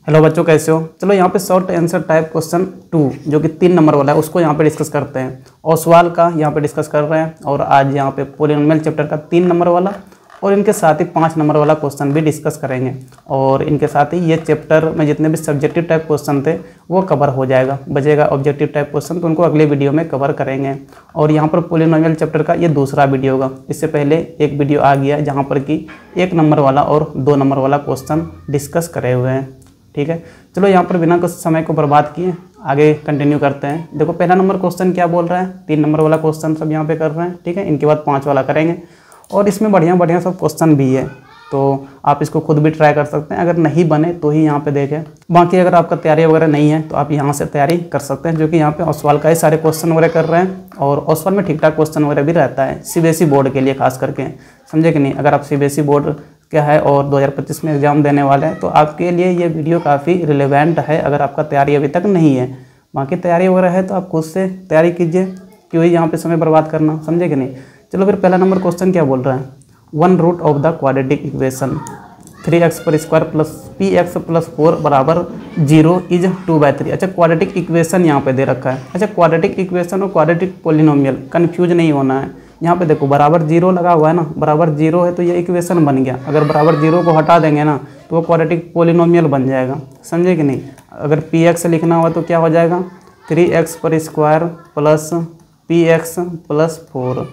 Hello बच्चों, कैसे हो। चलो यहाँ पे शॉर्ट आंसर टाइप क्वेश्चन 2 जो कि 3 नंबर वाला है उसको यहाँ पे डिस्कस करते हैं। ओसवाल का यहाँ पे डिस्कस कर रहे हैं और आज यहाँ पे पॉलिनोमियल चैप्टर का 3 नंबर वाला और इनके साथ ही 5 नंबर वाला क्वेश्चन भी डिस्कस करेंगे। और इनके साथ ही ये चैप्टर में जितने भी सब्जेक्टिव टाइप क्वेश्चन थे वो कवर हो जाएगा। बचेगा ऑब्जेक्टिव टाइप क्वेश्चन तो उनको अगले वीडियो में कवर करेंगे। और यहाँ पर पॉलिनोमियल चैप्टर का ये दूसरा वीडियो होगा। इससे पहले एक वीडियो आ गया जहाँ पर कि 1 नंबर वाला और 2 नंबर वाला क्वेश्चन डिस्कस करे हुए हैं। ठीक है, चलो यहाँ पर बिना कुछ समय को बर्बाद किए आगे कंटिन्यू करते हैं। देखो पहला नंबर क्वेश्चन क्या बोल रहा है, 3 नंबर वाला क्वेश्चन सब यहाँ पे कर रहे हैं। ठीक है, इनके बाद 5 वाला करेंगे और इसमें बढ़िया सब क्वेश्चन भी है तो आप इसको खुद भी ट्राई कर सकते हैं। अगर नहीं बने तो ही यहाँ पे देखें, बाकी अगर आपका तैयारी वगैरह नहीं है तो आप यहाँ से तैयारी कर सकते हैं। जो कि यहाँ पे ओसवाल का ही सारे क्वेश्चन वगैरह कर रहे हैं और ओसवाल में ठीक ठाक क्वेश्चन वगैरह भी रहता है सीबीएसई बोर्ड के लिए खास करके, समझे कि नहीं। अगर आप सीबीएसई बोर्ड क्या है और 2025 में एग्ज़ाम देने वाले हैं तो आपके लिए ये वीडियो काफ़ी रिलेवेंट है अगर आपका तैयारी अभी तक नहीं है। बाकी तैयारी वगैरह है तो आप खुद से तैयारी कीजिए, क्यों ही यहाँ पे समय बर्बाद करना, समझे कि नहीं। चलो फिर पहला नंबर क्वेश्चन क्या बोल रहा है, 1 root of the quadratic equation 3x² plus px plus 4 बराबर 0 इज 2/3। अच्छा, क्वाड्रेटिक इक्वेशन यहाँ पे दे रखा है। अच्छा, क्वाड्रेटिक इक्वेशन और क्वाड्रेटिक पोलिनोमियल कन्फ्यूज नहीं होना है। यहाँ पे देखो बराबर 0 लगा हुआ है ना, बराबर 0 है तो ये इक्वेशन बन गया। अगर बराबर 0 को हटा देंगे ना तो वो क्वाड्रेटिक पोलिनोमियल बन जाएगा, समझे कि नहीं। अगर px लिखना हुआ तो क्या हो जाएगा, 3x² प्लस px प्लस 4,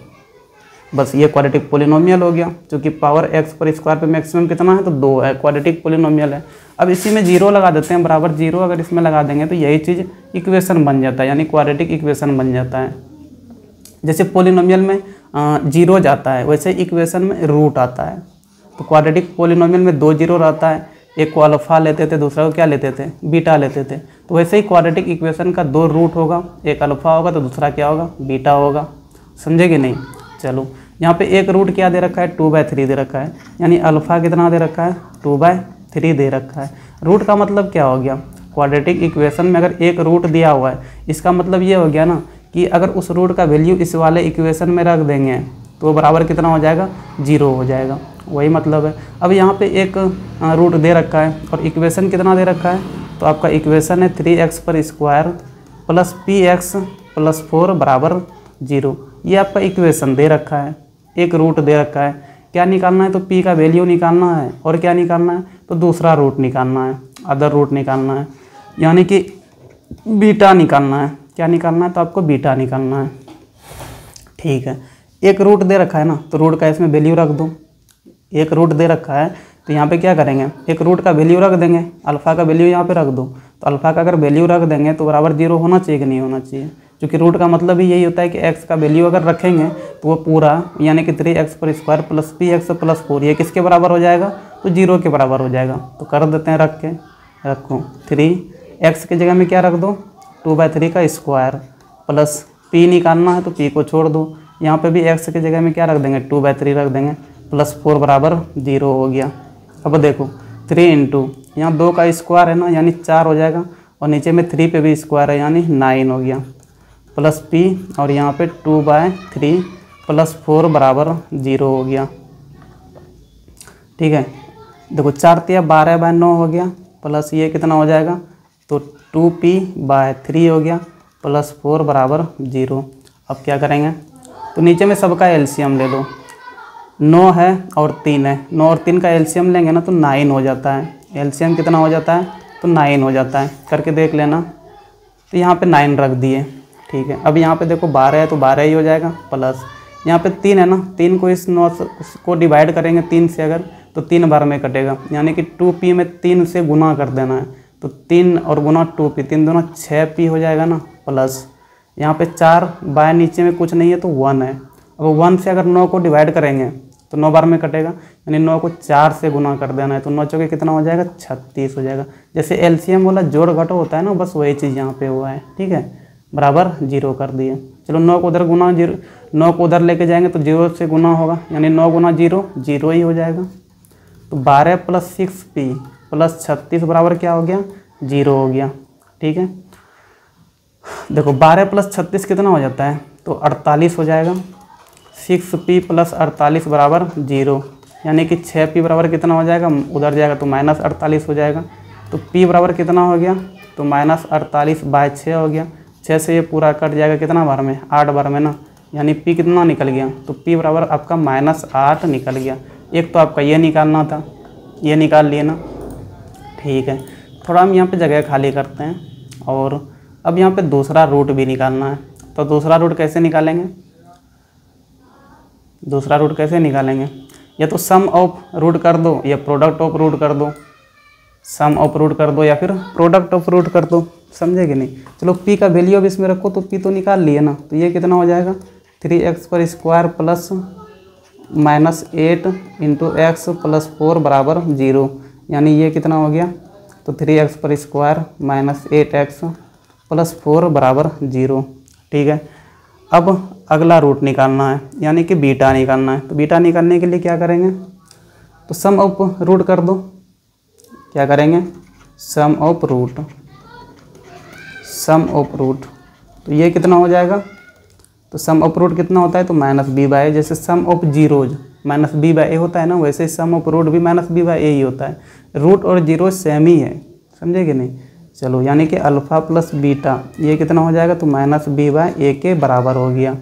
बस ये क्वाड्रेटिक पोलिनोमियल हो गया। क्योंकि पावर x² पे मैक्सिमम कितना है तो 2 है, क्वाड्रेटिक पोलिनोमियल है। अब इसी में 0 लगा देते हैं, बराबर 0 अगर इसमें लगा देंगे तो यही चीज़ इक्वेशन बन जाता है, यानी क्वाड्रेटिक इक्वेशन बन जाता है। जैसे पोलिनोमियल में 0 जाता है वैसे इक्वेशन में रूट आता है। तो क्वाड्रेटिक पोलिनोमियल में 2 0 रहता है, एक को अल्फ़ा लेते थे दूसरा को क्या लेते थे, बीटा लेते थे। तो वैसे ही क्वाड्रेटिक इक्वेशन का 2 रूट होगा, एक अल्फ़ा होगा तो दूसरा क्या होगा, बीटा होगा, समझे कि नहीं। चलो यहाँ पे एक रूट क्या दे रखा है, 2/3 दे रखा है, यानी अल्फ़ा कितना दे रखा है, 2/3 दे रखा है। रूट का मतलब क्या हो गया, क्वाड्रेटिक इक्वेशन में अगर एक रूट दिया हुआ है इसका मतलब ये हो गया ना कि अगर उस रूट का वैल्यू इस वाले इक्वेशन में रख देंगे तो बराबर कितना हो जाएगा, 0 हो जाएगा, वही मतलब है। अब यहाँ पे एक रूट दे रखा है और इक्वेशन कितना दे रखा है, तो आपका इक्वेशन है 3x² प्लस px प्लस 4 बराबर 0। ये आपका इक्वेशन दे रखा है, एक रूट दे रखा है। क्या निकालना है, तो p का वैल्यू निकालना है और क्या निकालना है, तो दूसरा रूट निकालना है, अदर रूट निकालना है, यानी कि बीटा निकालना है। क्या निकालना है, तो आपको बीटा निकालना है। ठीक है, एक रूट दे रखा है ना तो रूट का इसमें वैल्यू रख दो। एक रूट दे रखा है तो यहाँ पे क्या करेंगे, एक रूट का वैल्यू रख देंगे, अल्फ़ा का वैल्यू यहाँ पे रख दो। तो अल्फ़ा का अगर वैल्यू रख देंगे तो बराबर 0 होना चाहिए कि नहीं होना चाहिए, क्योंकि रूट का मतलब ही यही होता है कि x का वैल्यू अगर रखेंगे तो वो पूरा यानी कि 3x² प्लस px प्लस 4 ये किसके बराबर हो जाएगा, तो 0 के बराबर हो जाएगा। तो कर देते हैं, रख के रखो 3x की जगह में क्या रख दो, 2/3 का स्क्वायर प्लस p निकालना है तो p को छोड़ दो। यहाँ पे भी x की जगह में क्या रख देंगे, 2/3 रख देंगे प्लस 4 बराबर 0 हो गया। अब देखो 3 इंटू यहाँ 2 का स्क्वायर है ना यानी 4 हो जाएगा और नीचे में 3 पे भी स्क्वायर है यानी 9 हो गया प्लस p और यहाँ पे 2/3 प्लस 4 बराबर 0 हो गया। ठीक है, देखो 4 तिया 12/9 हो गया प्लस ये कितना हो जाएगा, तो 2p/3 हो गया प्लस 4 बराबर 0। अब क्या करेंगे, तो नीचे में सबका एलसीएम ले लो, 9 है और 3 है, 9 और 3 का एलसीएम लेंगे ना तो 9 हो जाता है। एलसीएम कितना हो जाता है, तो 9 हो जाता है, करके देख लेना। तो यहाँ पे 9 रख दिए। ठीक है, अब यहाँ पे देखो 12 है तो 12 ही हो जाएगा प्लस यहाँ पे 3 है ना, 3 को इस 9 को डिवाइड करेंगे 3 से अगर तो 3 बार में कटेगा, यानी कि 2p में 3 से गुना कर देना है। तो 3 और गुना 2p, 3 दूना 6p हो जाएगा ना प्लस यहाँ पे 4 बाय नीचे में कुछ नहीं है तो 1 है। अब 1 से अगर 9 को डिवाइड करेंगे तो 9 बार में कटेगा, यानी 9 को 4 से गुना कर देना है तो 9 चौके कितना हो जाएगा, 36 हो जाएगा। जैसे एलसीएम वाला जोड़ घटो होता है ना, बस वही चीज़ यहाँ पे हुआ है। ठीक है, बराबर 0 कर दिए। चलो 9 को उधर गुना 0, 9 को उधर लेके जाएंगे तो 0 से गुना होगा, यानी 9 गुना 0 0 ही हो जाएगा। तो 12 प्लस 6p प्लस 36 बराबर क्या हो गया, 0 हो गया। ठीक है, देखो 12 प्लस 36 कितना हो जाता है, तो 48 हो जाएगा। 6p प्लस 48 बराबर 0, यानी कि 6p बराबर कितना हो जाएगा, उधर जाएगा तो -48 हो जाएगा। तो p बराबर कितना हो गया, तो -48/6 हो गया। 6 से ये पूरा कट जाएगा कितना बार में, 8 बार में ना, यानी p कितना निकल गया, तो p बराबर आपका -8 निकल गया। एक तो आपका ये निकालना था, ये निकाल लिए ना, ठीक है। थोड़ा हम यहाँ पे जगह खाली करते हैं और अब यहाँ पे दूसरा रूट भी निकालना है। तो दूसरा रूट कैसे निकालेंगे, दूसरा रूट कैसे निकालेंगे, या तो सम ऑफ रूट कर दो या प्रोडक्ट ऑफ रूट कर दो, सम ऑफ रूट कर दो या फिर प्रोडक्ट ऑफ रूट कर दो, समझे कि नहीं। चलो p का वैल्यू अब इसमें रखो, तो p तो निकाल लिए ना, तो ये कितना हो जाएगा 3x² plus -8 into x plus 4 बराबर 0, यानी ये कितना हो गया, तो 3x² माइनस 8x प्लस 4 बराबर 0, ठीक है। अब अगला रूट निकालना है, यानी कि बीटा निकालना है। तो बीटा निकालने के लिए क्या करेंगे, तो सम ऑफ रूट कर दो, क्या करेंगे, sum of root, sum of root, तो ये कितना हो जाएगा, तो सम ऑफ रूट कितना होता है, तो -b/a, जैसे सम ऑफ जीरोज -b/a होता है ना, वैसे सम ऑफ रूट भी -b/a ही होता है। रूट और जीरो सेम ही है, समझे कि नहीं। चलो, यानी कि अल्फ़ा प्लस बीटा ये कितना हो जाएगा, तो -b/a के बराबर हो गया।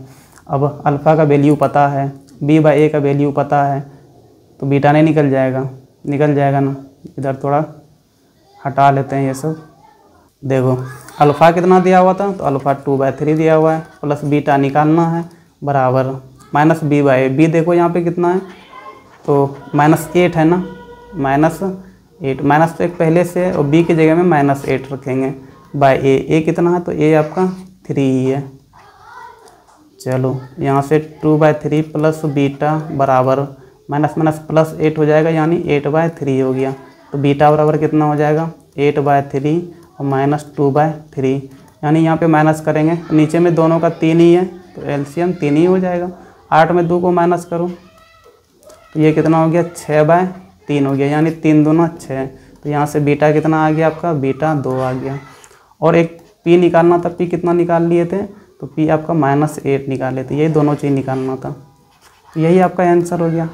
अब अल्फ़ा का वैल्यू पता है, b/a का वैल्यू पता है, तो बीटा नहीं निकल जाएगा, निकल जाएगा ना। इधर थोड़ा हटा लेते हैं ये सब। देखो अल्फ़ा कितना दिया हुआ था, तो अल्फ़ा 2/3 दिया हुआ है, प्लस बीटा निकालना है बराबर -b/a। b देखो यहाँ पे कितना है, तो -8 है ना, -8, माइनस तो एक पहले से और b की जगह में -8 रखेंगे बाय a कितना है, तो a आपका 3 ही है। चलो यहाँ से 2/3 प्लस बीटा बराबर -+8 हो जाएगा, यानी 8/3 हो गया। तो बीटा बराबर कितना हो जाएगा, 8/3 और -2/3, यानी यहाँ पे माइनस करेंगे तो नीचे में दोनों का 3 ही है, तो एलसीएम 3 ही हो जाएगा। 8 में 2 को माइनस करो तो ये कितना हो गया, 6/3 हो गया, यानी 3 दूना 6। तो यहाँ से बीटा कितना आ गया आपका, बीटा 2 आ गया। और एक p निकालना था, p कितना निकाल लिए थे, तो p आपका -8 निकाले थे, यही दोनों चीज़ निकालना था। यही आपका आंसर हो गया।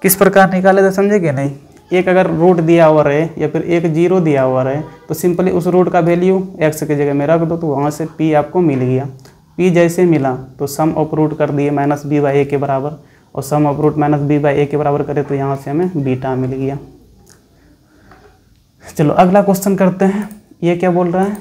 किस प्रकार निकाले थे समझे कि नहीं। एक अगर रूट दिया हुआ रहे या फिर एक जीरो दिया हुआ रहे, तो सिंपली उस रूट का वैल्यू x की जगह में रख दो, तो वहाँ से p आपको मिल गया। p जैसे मिला तो सम ऑफ रूट कर दिए -b/a के बराबर, और सम ऑफ रूट -b/a के बराबर करे तो यहाँ से हमें बीटा मिल गया। चलो अगला क्वेश्चन करते हैं। ये क्या बोल रहा है,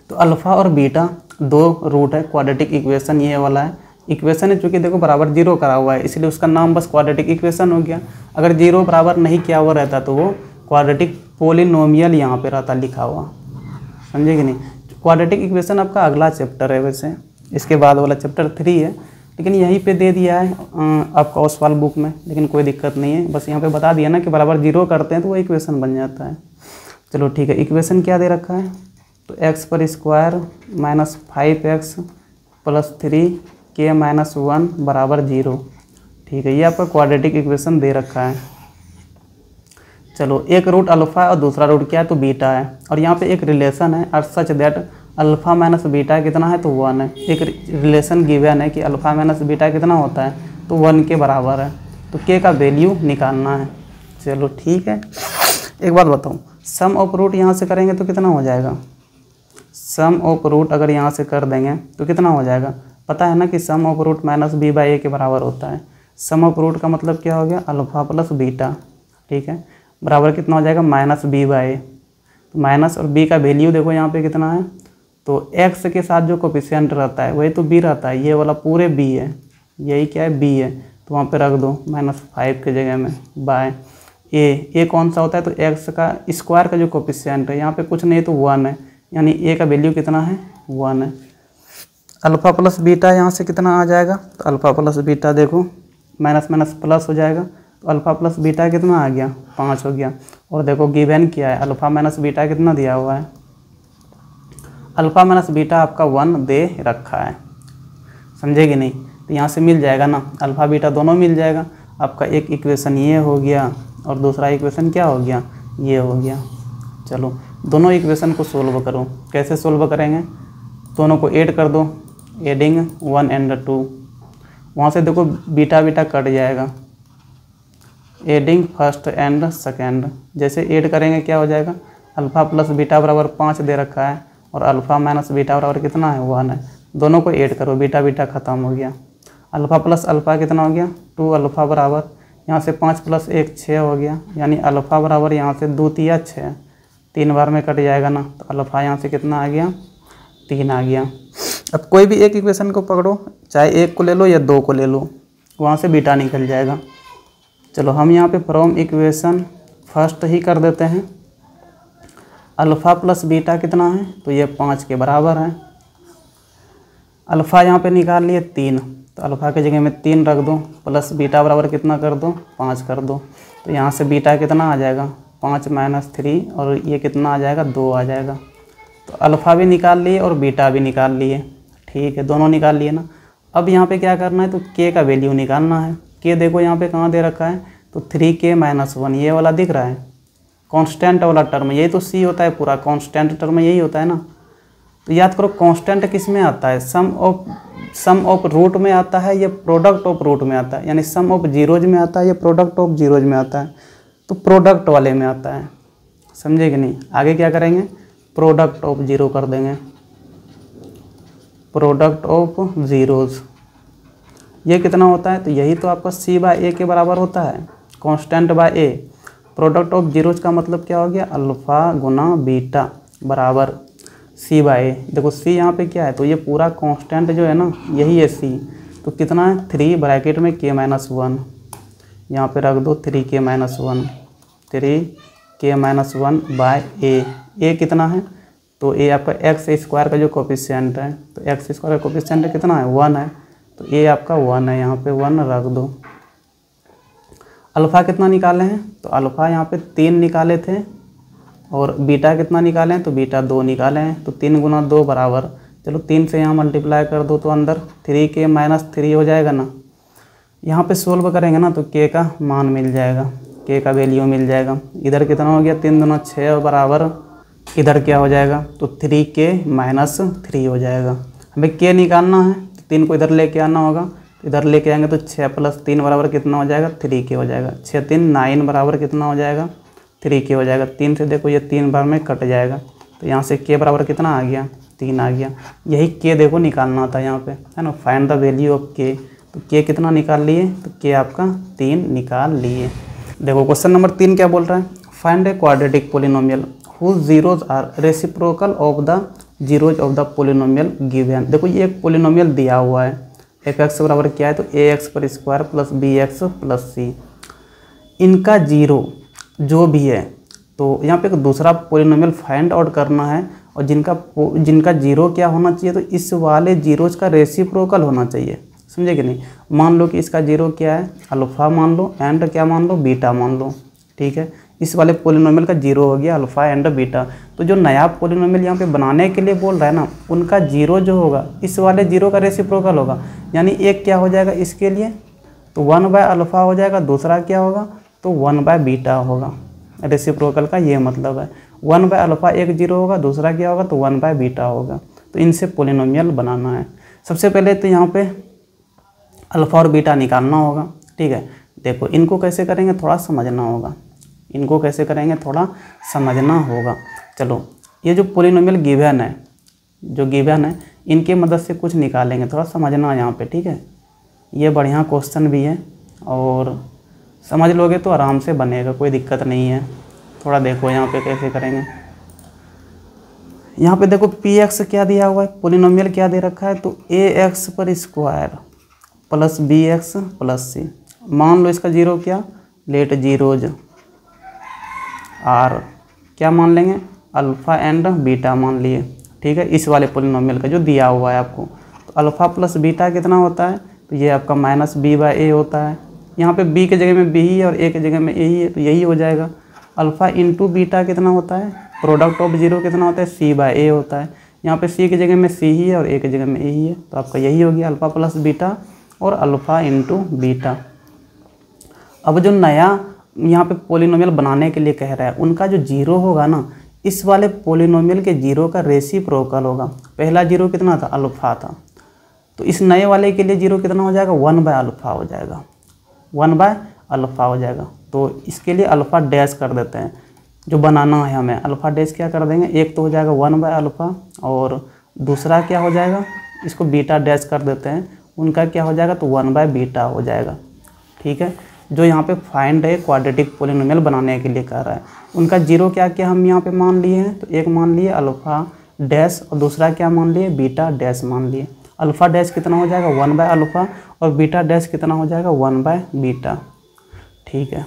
तो अल्फ़ा और बीटा दो रूट है, क्वाड्रेटिक इक्वेशन ये वाला है। इक्वेशन है चूँकि देखो बराबर 0 करा हुआ है, इसलिए उसका नाम बस क्वाड्रेटिक इक्वेशन हो गया। अगर 0 बराबर नहीं किया हुआ रहता तो वो क्वाड्रेटिक पोलिनोमियल यहाँ पे रहता लिखा हुआ, समझे कि नहीं। क्वाड्रेटिक इक्वेशन आपका अगला चैप्टर है, वैसे इसके बाद वाला चैप्टर 3 है, लेकिन यहीं पे दे दिया है आपका ओसवाल बुक में, लेकिन कोई दिक्कत नहीं है, बस यहाँ पे बता दिया ना कि बराबर 0 करते हैं तो वो इक्वेशन बन जाता है। चलो ठीक है, इक्वेशन क्या दे रखा है, तो x² minus 5x plus 3k-1 बराबर 0, ठीक है। ये आपका क्वाड्रेटिक इक्वेशन दे रखा है। चलो एक रूट अल्फ़ा और दूसरा रूट क्या है, तो बीटा है, और यहाँ पे एक रिलेशन है और such that alpha minus beta कितना है, तो 1 है। एक रिलेशन गिवन है कि अल्फ़ा माइनस बीटा कितना होता है, तो 1 के बराबर है। तो k का वैल्यू निकालना है। चलो ठीक है, एक बात बताऊँ, सम ऑफ रूट यहाँ से करेंगे तो कितना हो जाएगा, सम ऑफ रूट अगर यहाँ से कर देंगे तो कितना हो जाएगा, पता है ना कि सम ऑफ रूट -b/a के बराबर होता है। सम ऑफ रूट का मतलब क्या हो गया, अल्फ़ा प्लस बीटा, ठीक है, बराबर कितना हो जाएगा -b/a। तो माइनस और b का वैल्यू देखो यहाँ पे कितना है, तो x के साथ जो कोफिशिएंट रहता है वही तो b रहता है, ये वाला पूरे b है, यही क्या है b है, तो वहाँ पे रख दो -5 के जगह में बाय a कौन सा होता है, तो x का स्क्वायर का जो कोफिशिएंट है यहाँ पे कुछ नहीं तो 1 है, यानी a का वैल्यू कितना है 1 है। अल्फ़ा प्लस बीटा यहाँ से कितना आ जाएगा, तो अल्फ़ा प्लस बीटा देखो माइनस माइनस प्लस हो जाएगा, तो अल्फ़ा प्लस बीटा कितना आ गया 5 हो गया। और देखो गिवन क्या है, अल्फ़ा माइनस बीटा कितना दिया हुआ है, अल्फ़ा माइनस बीटा आपका 1 दे रखा है, समझे कि नहीं। तो यहाँ से मिल जाएगा ना, अल्फ़ा बीटा दोनों मिल जाएगा। आपका एक इक्वेशन ये हो गया और दूसरा इक्वेशन क्या हो गया, ये हो गया। चलो दोनों इक्वेशन को सोल्व करो, कैसे सोल्व करेंगे, दोनों को ऐड कर दो, एडिंग 1 and 2, वहाँ से देखो बीटा बीटा कट जाएगा, एडिंग फर्स्ट एंड सेकेंड, जैसे ऐड करेंगे क्या हो जाएगा, अल्फ़ा प्लस बीटा बराबर 5 दे रखा है और अल्फ़ा माइनस बीटा बराबर कितना है 1 है। दोनों को ऐड करो, बीटा बीटा ख़त्म हो गया। अल्फ़ा प्लस अल्फ़ा कितना हो गया 2 अल्फ़ा बराबर यहाँ से 5 प्लस 1 6 हो गया, यानी अल्फ़ा बराबर यहाँ से 2 तिया 6, 3 बार में कट जाएगा ना, तो अल्फ़ा यहाँ से कितना आ गया 3 आ गया। अब कोई भी एक इक्वेशन को पकड़ो, चाहे एक को ले लो या 2 को ले लो, वहाँ से बीटा निकल जाएगा। चलो हम यहाँ पे फ्रॉम इक्वेशन फर्स्ट ही कर देते हैं। अल्फ़ा प्लस बीटा कितना है, तो ये 5 के बराबर है। अल्फ़ा यहाँ पे निकाल लिए 3, तो अल्फ़ा की जगह में 3 रख दो, प्लस बीटा बराबर कितना कर दो 5 कर दो, तो यहाँ से बीटा कितना आ जाएगा 5 माइनस 3 और ये कितना आ जाएगा 2 आ जाएगा। तो अल्फ़ा भी निकाल लिए और बीटा भी निकाल लिए, ठीक है, दोनों निकाल लिए ना। अब यहाँ पे क्या करना है, तो के का वैल्यू निकालना है। के देखो यहाँ पे कहाँ दे रखा है, तो 3k-1 ये वाला दिख रहा है कांस्टेंट वाला टर्म, यही तो सी होता है पूरा, कांस्टेंट टर्म यही होता है ना। तो याद करो कांस्टेंट किस में आता है, सम ऑफ रूट में आता है या प्रोडक्ट ऑफ रूट में आता है, यानी सम ऑफ जीरोज में आता है या प्रोडक्ट ऑफ जीरोज में आता है, तो प्रोडक्ट वाले में आता है, समझे कि नहीं। आगे क्या करेंगे, प्रोडक्ट ऑफ जीरो कर देंगे, प्रोडक्ट ऑफ जीरोज ये कितना होता है, तो यही तो आपका c/a के बराबर होता है, constant by a। Product of zeros का मतलब क्या हो गया, अल्फ़ा गुना बीटा बराबर c/a। देखो c यहाँ पे क्या है, तो ये पूरा कांस्टेंट जो है ना यही है c, तो कितना है 3 ब्रैकेट में k-1, यहाँ पे रख दो 3k-1, 3k-1 बाय a कितना है, तो a आपका एक्स स्क्वायर का जो कोफिशिएंट है, तो एक्स स्क्वायर का कोफिशिएंट कितना है 1 है, तो a आपका 1 है, यहाँ पे 1 रख दो। अल्फ़ा कितना निकाले हैं, तो अल्फ़ा यहाँ पे 3 निकाले थे और बीटा कितना निकाले हैं, तो बीटा 2 निकाले हैं, तो 3 गुना 2 बराबर, चलो 3 से यहाँ मल्टीप्लाई कर दो तो अंदर 3k-3 हो जाएगा ना। यहाँ पे सोल्व करेंगे ना तो k का मान मिल जाएगा, k का वैल्यू मिल जाएगा। इधर कितना हो गया 3 दूना 6 बराबर, इधर क्या हो जाएगा, तो 3k-3 हो जाएगा। हमें k निकालना है, 3 को इधर लेके आना होगा, इधर लेके आएंगे तो 6 + 3 बराबर कितना हो जाएगा 3k हो जाएगा। 6 3 9 बराबर कितना हो जाएगा 3k हो जाएगा। 3 से देखो ये 3 बार में कट जाएगा, तो यहाँ से k बराबर कितना आ गया 3 आ गया। यही k देखो निकालना था यहाँ पे, है ना, find the value of k। तो k कितना निकाल लिए, तो k आपका 3 निकाल लिए। देखो क्वेश्चन नंबर 3 क्या बोल रहा है, find a quadratic polynomial whose zeros are reciprocal of the zeros of the polynomial given. देखो ये एक पोलिनोमियल दिया हुआ है, f(x) बराबर क्या है, तो ax² plus bx plus c। इनका जीरो जो भी है, तो यहाँ पे एक दूसरा पोलिनोमियल फाइंड आउट करना है, और जिनका जीरो क्या होना चाहिए, तो इस वाले जीरोज का रेसिप्रोकल होना चाहिए, समझे कि नहीं। मान लो कि इसका जीरो क्या है, अल्फ़ा मान लो एंड क्या मान लो, बीटा मान लो, ठीक है। इस वाले पोलिनोमियल का जीरो हो गया अल्फ़ा एंड बीटा। तो जो नया पोलिनोमियल यहाँ पे बनाने के लिए बोल रहा है ना, उनका जीरो जो होगा इस वाले जीरो का रेसिप्रोकल होगा, यानी एक क्या हो जाएगा इसके लिए, तो 1/अल्फ़ा हो जाएगा, दूसरा क्या होगा, तो 1/बीटा होगा। रेसिप्रोकल का ये मतलब है, 1/अल्फ़ा एक जीरो होगा, दूसरा क्या होगा, तो 1/बीटा होगा। तो इनसे पोलिनोमियल बनाना है। सबसे पहले तो यहाँ पे अल्फ़ा और बीटा निकालना होगा, ठीक है। देखो इनको कैसे करेंगे थोड़ा समझना होगा, इनको कैसे करेंगे थोड़ा समझना होगा। चलो ये जो पोलिनोमियल गिवन है, जो गिवन है, इनके मदद से कुछ निकालेंगे, थोड़ा समझना यहाँ पे, ठीक है। ये बढ़िया क्वेश्चन भी है और समझ लोगे तो आराम से बनेगा, कोई दिक्कत नहीं है। थोड़ा देखो यहाँ पे कैसे करेंगे। यहाँ पे देखो px क्या दिया हुआ है, पोलिनोमियल क्या दे रखा है, तो ax² plus bx plus c। मान लो इसका जीरो क्या, लेट जीरोज आर क्या मान लेंगे, अल्फ़ा एंड बीटा मान लिए, ठीक है। इस वाले पोलिनोमियल का जो दिया हुआ है आपको, तो अल्फ़ा प्लस बीटा कितना होता है, तो ये आपका -b/a होता है। यहाँ पे b के जगह में b ही है और a के जगह में a ही है, तो यही हो जाएगा। अल्फ़ा इंटू बीटा कितना होता है, प्रोडक्ट ऑफ जीरो कितना होता है, c/a होता है। यहाँ पे c की जगह में c ही है और a की जगह में a ही है, तो आपका यही हो गया अल्फ़ा प्लस बीटा और अल्फ़ा इंटू बीटा। अब जो नया यहाँ पे पोलिनोमियल बनाने के लिए कह रहा है, उनका जो जीरो होगा ना, इस वाले पोलिनोमियल के जीरो का रेसिप्रोकल होगा। पहला जीरो कितना था, अल्फ़ा था, तो इस नए वाले के लिए जीरो कितना हो जाएगा, 1/अल्फ़ा हो जाएगा, 1/अल्फ़ा हो जाएगा। तो इसके लिए अल्फ़ा डैश कर देते हैं, जो बनाना है हमें अल्फ़ा डैश क्या कर देंगे, एक तो हो जाएगा 1/अल्फ़ा और दूसरा क्या हो जाएगा, इसको बीटा डैश कर देते हैं, उनका क्या हो जाएगा तो 1/बीटा हो जाएगा। ठीक है, जो यहाँ पे फाइंड है क्वाड्रेटिक पोलिनोमियल बनाने के लिए कह रहा है, उनका जीरो क्या क्या हम यहाँ पे मान लिए हैं, तो एक मान लिए अल्फ़ा डैश और दूसरा क्या मान लिए बीटा डैश मान लिए। अल्फ़ा डैश कितना हो जाएगा 1/अल्फ़ा और बीटा डैश कितना हो जाएगा 1/बीटा। ठीक है,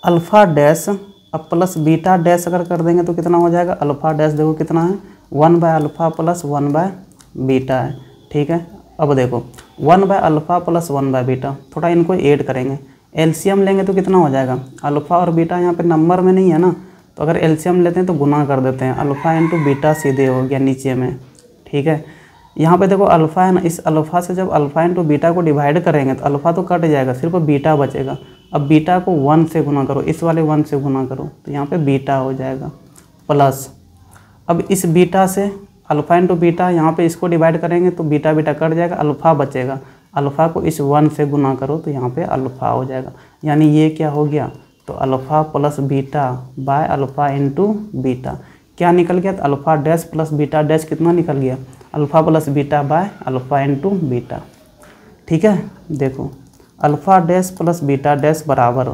अल्फ़ा डैश अब प्लस बीटा डैश अगर कर देंगे तो कितना हो जाएगा, अल्फ़ा डैश देखो कितना है 1/अल्फ़ा प्लस 1/बीटा है। ठीक है, अब देखो 1/अल्फ़ा प्लस 1/बीटा, थोड़ा इनको ऐड करेंगे, एलसीएम लेंगे तो कितना हो जाएगा, अल्फ़ा और बीटा यहाँ पे नंबर में नहीं है ना, तो अगर एलसीएम लेते हैं तो गुना कर देते हैं, अल्फ़ा इंटू बीटा सीधे हो गया नीचे में। ठीक है, यहाँ पे देखो अल्फ़ा है ना, इस अल्फ़ा से जब अल्फ़ा इंटू बीटा को डिवाइड करेंगे तो अल्फ़ा तो कट जाएगा, सिर्फ बीटा बचेगा। अब बीटा को 1 से गुना करो, इस वाले 1 से गुना करो तो यहाँ पे बीटा हो जाएगा प्लस, अब इस बीटा से अल्फ़ा इंटू बीटा यहाँ पे इसको डिवाइड करेंगे तो बीटा बीटा कट जाएगा, अल्फ़ा बचेगा, अल्फ़ा को इस 1 से गुना करो तो यहाँ पे अल्फ़ा हो जाएगा। यानी ये क्या हो गया, तो alpha plus beta by alpha into beta क्या निकल गया, तो alpha dash plus beta dash कितना निकल गया, alpha plus beta by alpha into beta. ठीक है, देखो alpha dash plus beta dash बराबर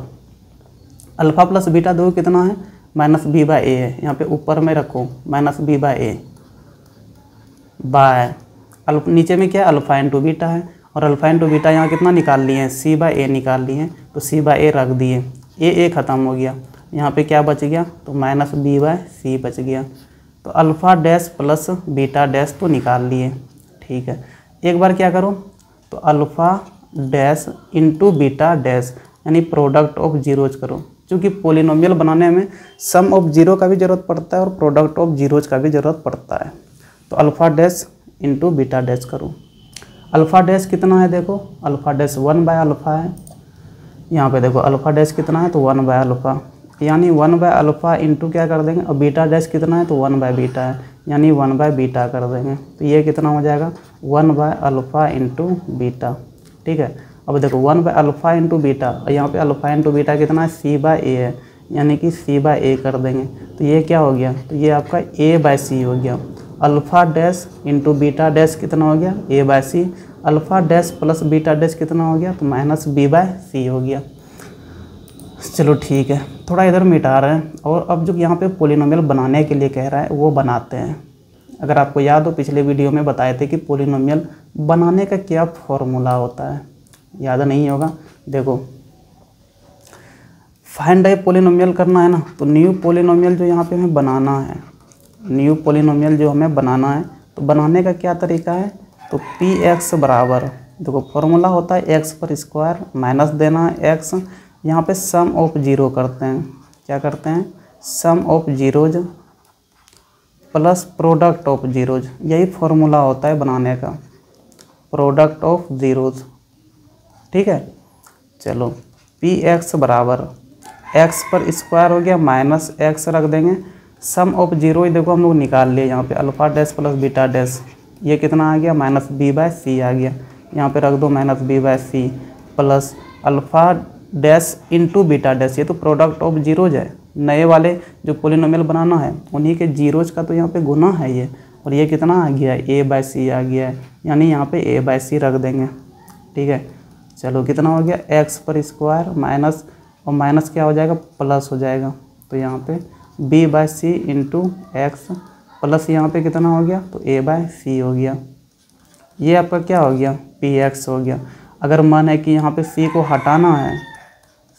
अल्फ़ा प्लस बीटा दो कितना है -b/a है, यहाँ पे ऊपर में रखो -b/a बाय नीचे में क्या अल्फ़ा इंटू बीटा है, और अल्फ़ा इंटू बीटा यहाँ कितना निकाल लिए हैं c/a निकाल लिए हैं, तो c/a रख दिए, a ख़त्म हो गया, यहाँ पे क्या बच गया तो -b/c बच गया। तो alpha dash plus beta dash तो निकाल लिए। ठीक है, एक बार क्या करो तो alpha dash into beta dash यानी प्रोडक्ट ऑफ जीरोज करो, क्योंकि पोलिनोमियल बनाने में सम ऑफ जीरो का भी ज़रूरत पड़ता है और प्रोडक्ट ऑफ जीरोज का भी ज़रूरत पड़ता है। तो alpha dash into beta dash करो, अल्फ़ा डैश कितना है देखो, अल्फ़ा डैश 1/अल्फ़ा है, यहाँ पे देखो अल्फ़ा डैश कितना है तो 1/अल्फ़ा, यानी 1/अल्फ़ा इंटू क्या कर देंगे, और बीटा डैश कितना है तो 1/बीटा है, यानी 1/बीटा कर देंगे, तो ये कितना हो जाएगा 1/अल्फ़ा इंटू बीटा। ठीक है, अब देखो 1/अल्फ़ा इंटू बीटा, और यहाँ पे अल्फ़ा इंटू बीटा कितना है c/a है, यानी कि c/a कर देंगे, तो ये क्या हो गया, तो ये आपका a/c हो गया। Alpha dash into beta dash कितना हो गया a/c, alpha dash plus beta dash कितना हो गया तो -b/c हो गया। चलो ठीक है, थोड़ा इधर मिटा रहे हैं, और अब जो यहाँ पे पोलिनोमियल बनाने के लिए कह रहा है वो बनाते हैं। अगर आपको याद हो पिछले वीडियो में बताए थे कि पोलिनोमियल बनाने का क्या फॉर्मूला होता है, याद नहीं होगा, देखो फाइंड ए पोलिनोमियल करना है ना, तो न्यू पोलिनोमियल जो यहाँ पे हमें बनाना है, न्यू पोलिनोमियल जो हमें बनाना है, तो बनाने का क्या तरीका है, तो px बराबर देखो फॉर्मूला होता है x पर स्क्वायर माइनस देना है x, यहाँ पे सम ऑफ जीरो करते हैं, क्या करते हैं sum of zeros plus product of zeros, यही फॉर्मूला होता है बनाने का, प्रोडक्ट ऑफ जीरोज। ठीक है, चलो px बराबर x पर स्क्वायर हो गया माइनस x रख देंगे, सम ऑफ जीरो देखो हम लोग निकाल लिए, यहाँ पे alpha dash plus beta dash ये कितना आ गया -b/c आ गया, यहाँ पे रख दो -b/c plus alpha dash into beta dash, ये तो प्रोडक्ट ऑफ जीरोज है, नए वाले जो पोलिनोमियल बनाना है उन्हीं के जीरोज का तो यहाँ पे गुना है ये, और ये कितना आ गया a/c आ गया है, यानी यहाँ पे a/c रख देंगे। ठीक है, चलो कितना हो गया x पर स्क्वायर माइनस, और माइनस क्या हो जाएगा प्लस हो जाएगा, तो यहाँ पे b/c इंटू एक्स प्लस यहाँ पे कितना हो गया तो a/c हो गया, ये आपका क्या हो गया px हो गया। अगर मन है कि यहाँ पे c को हटाना है,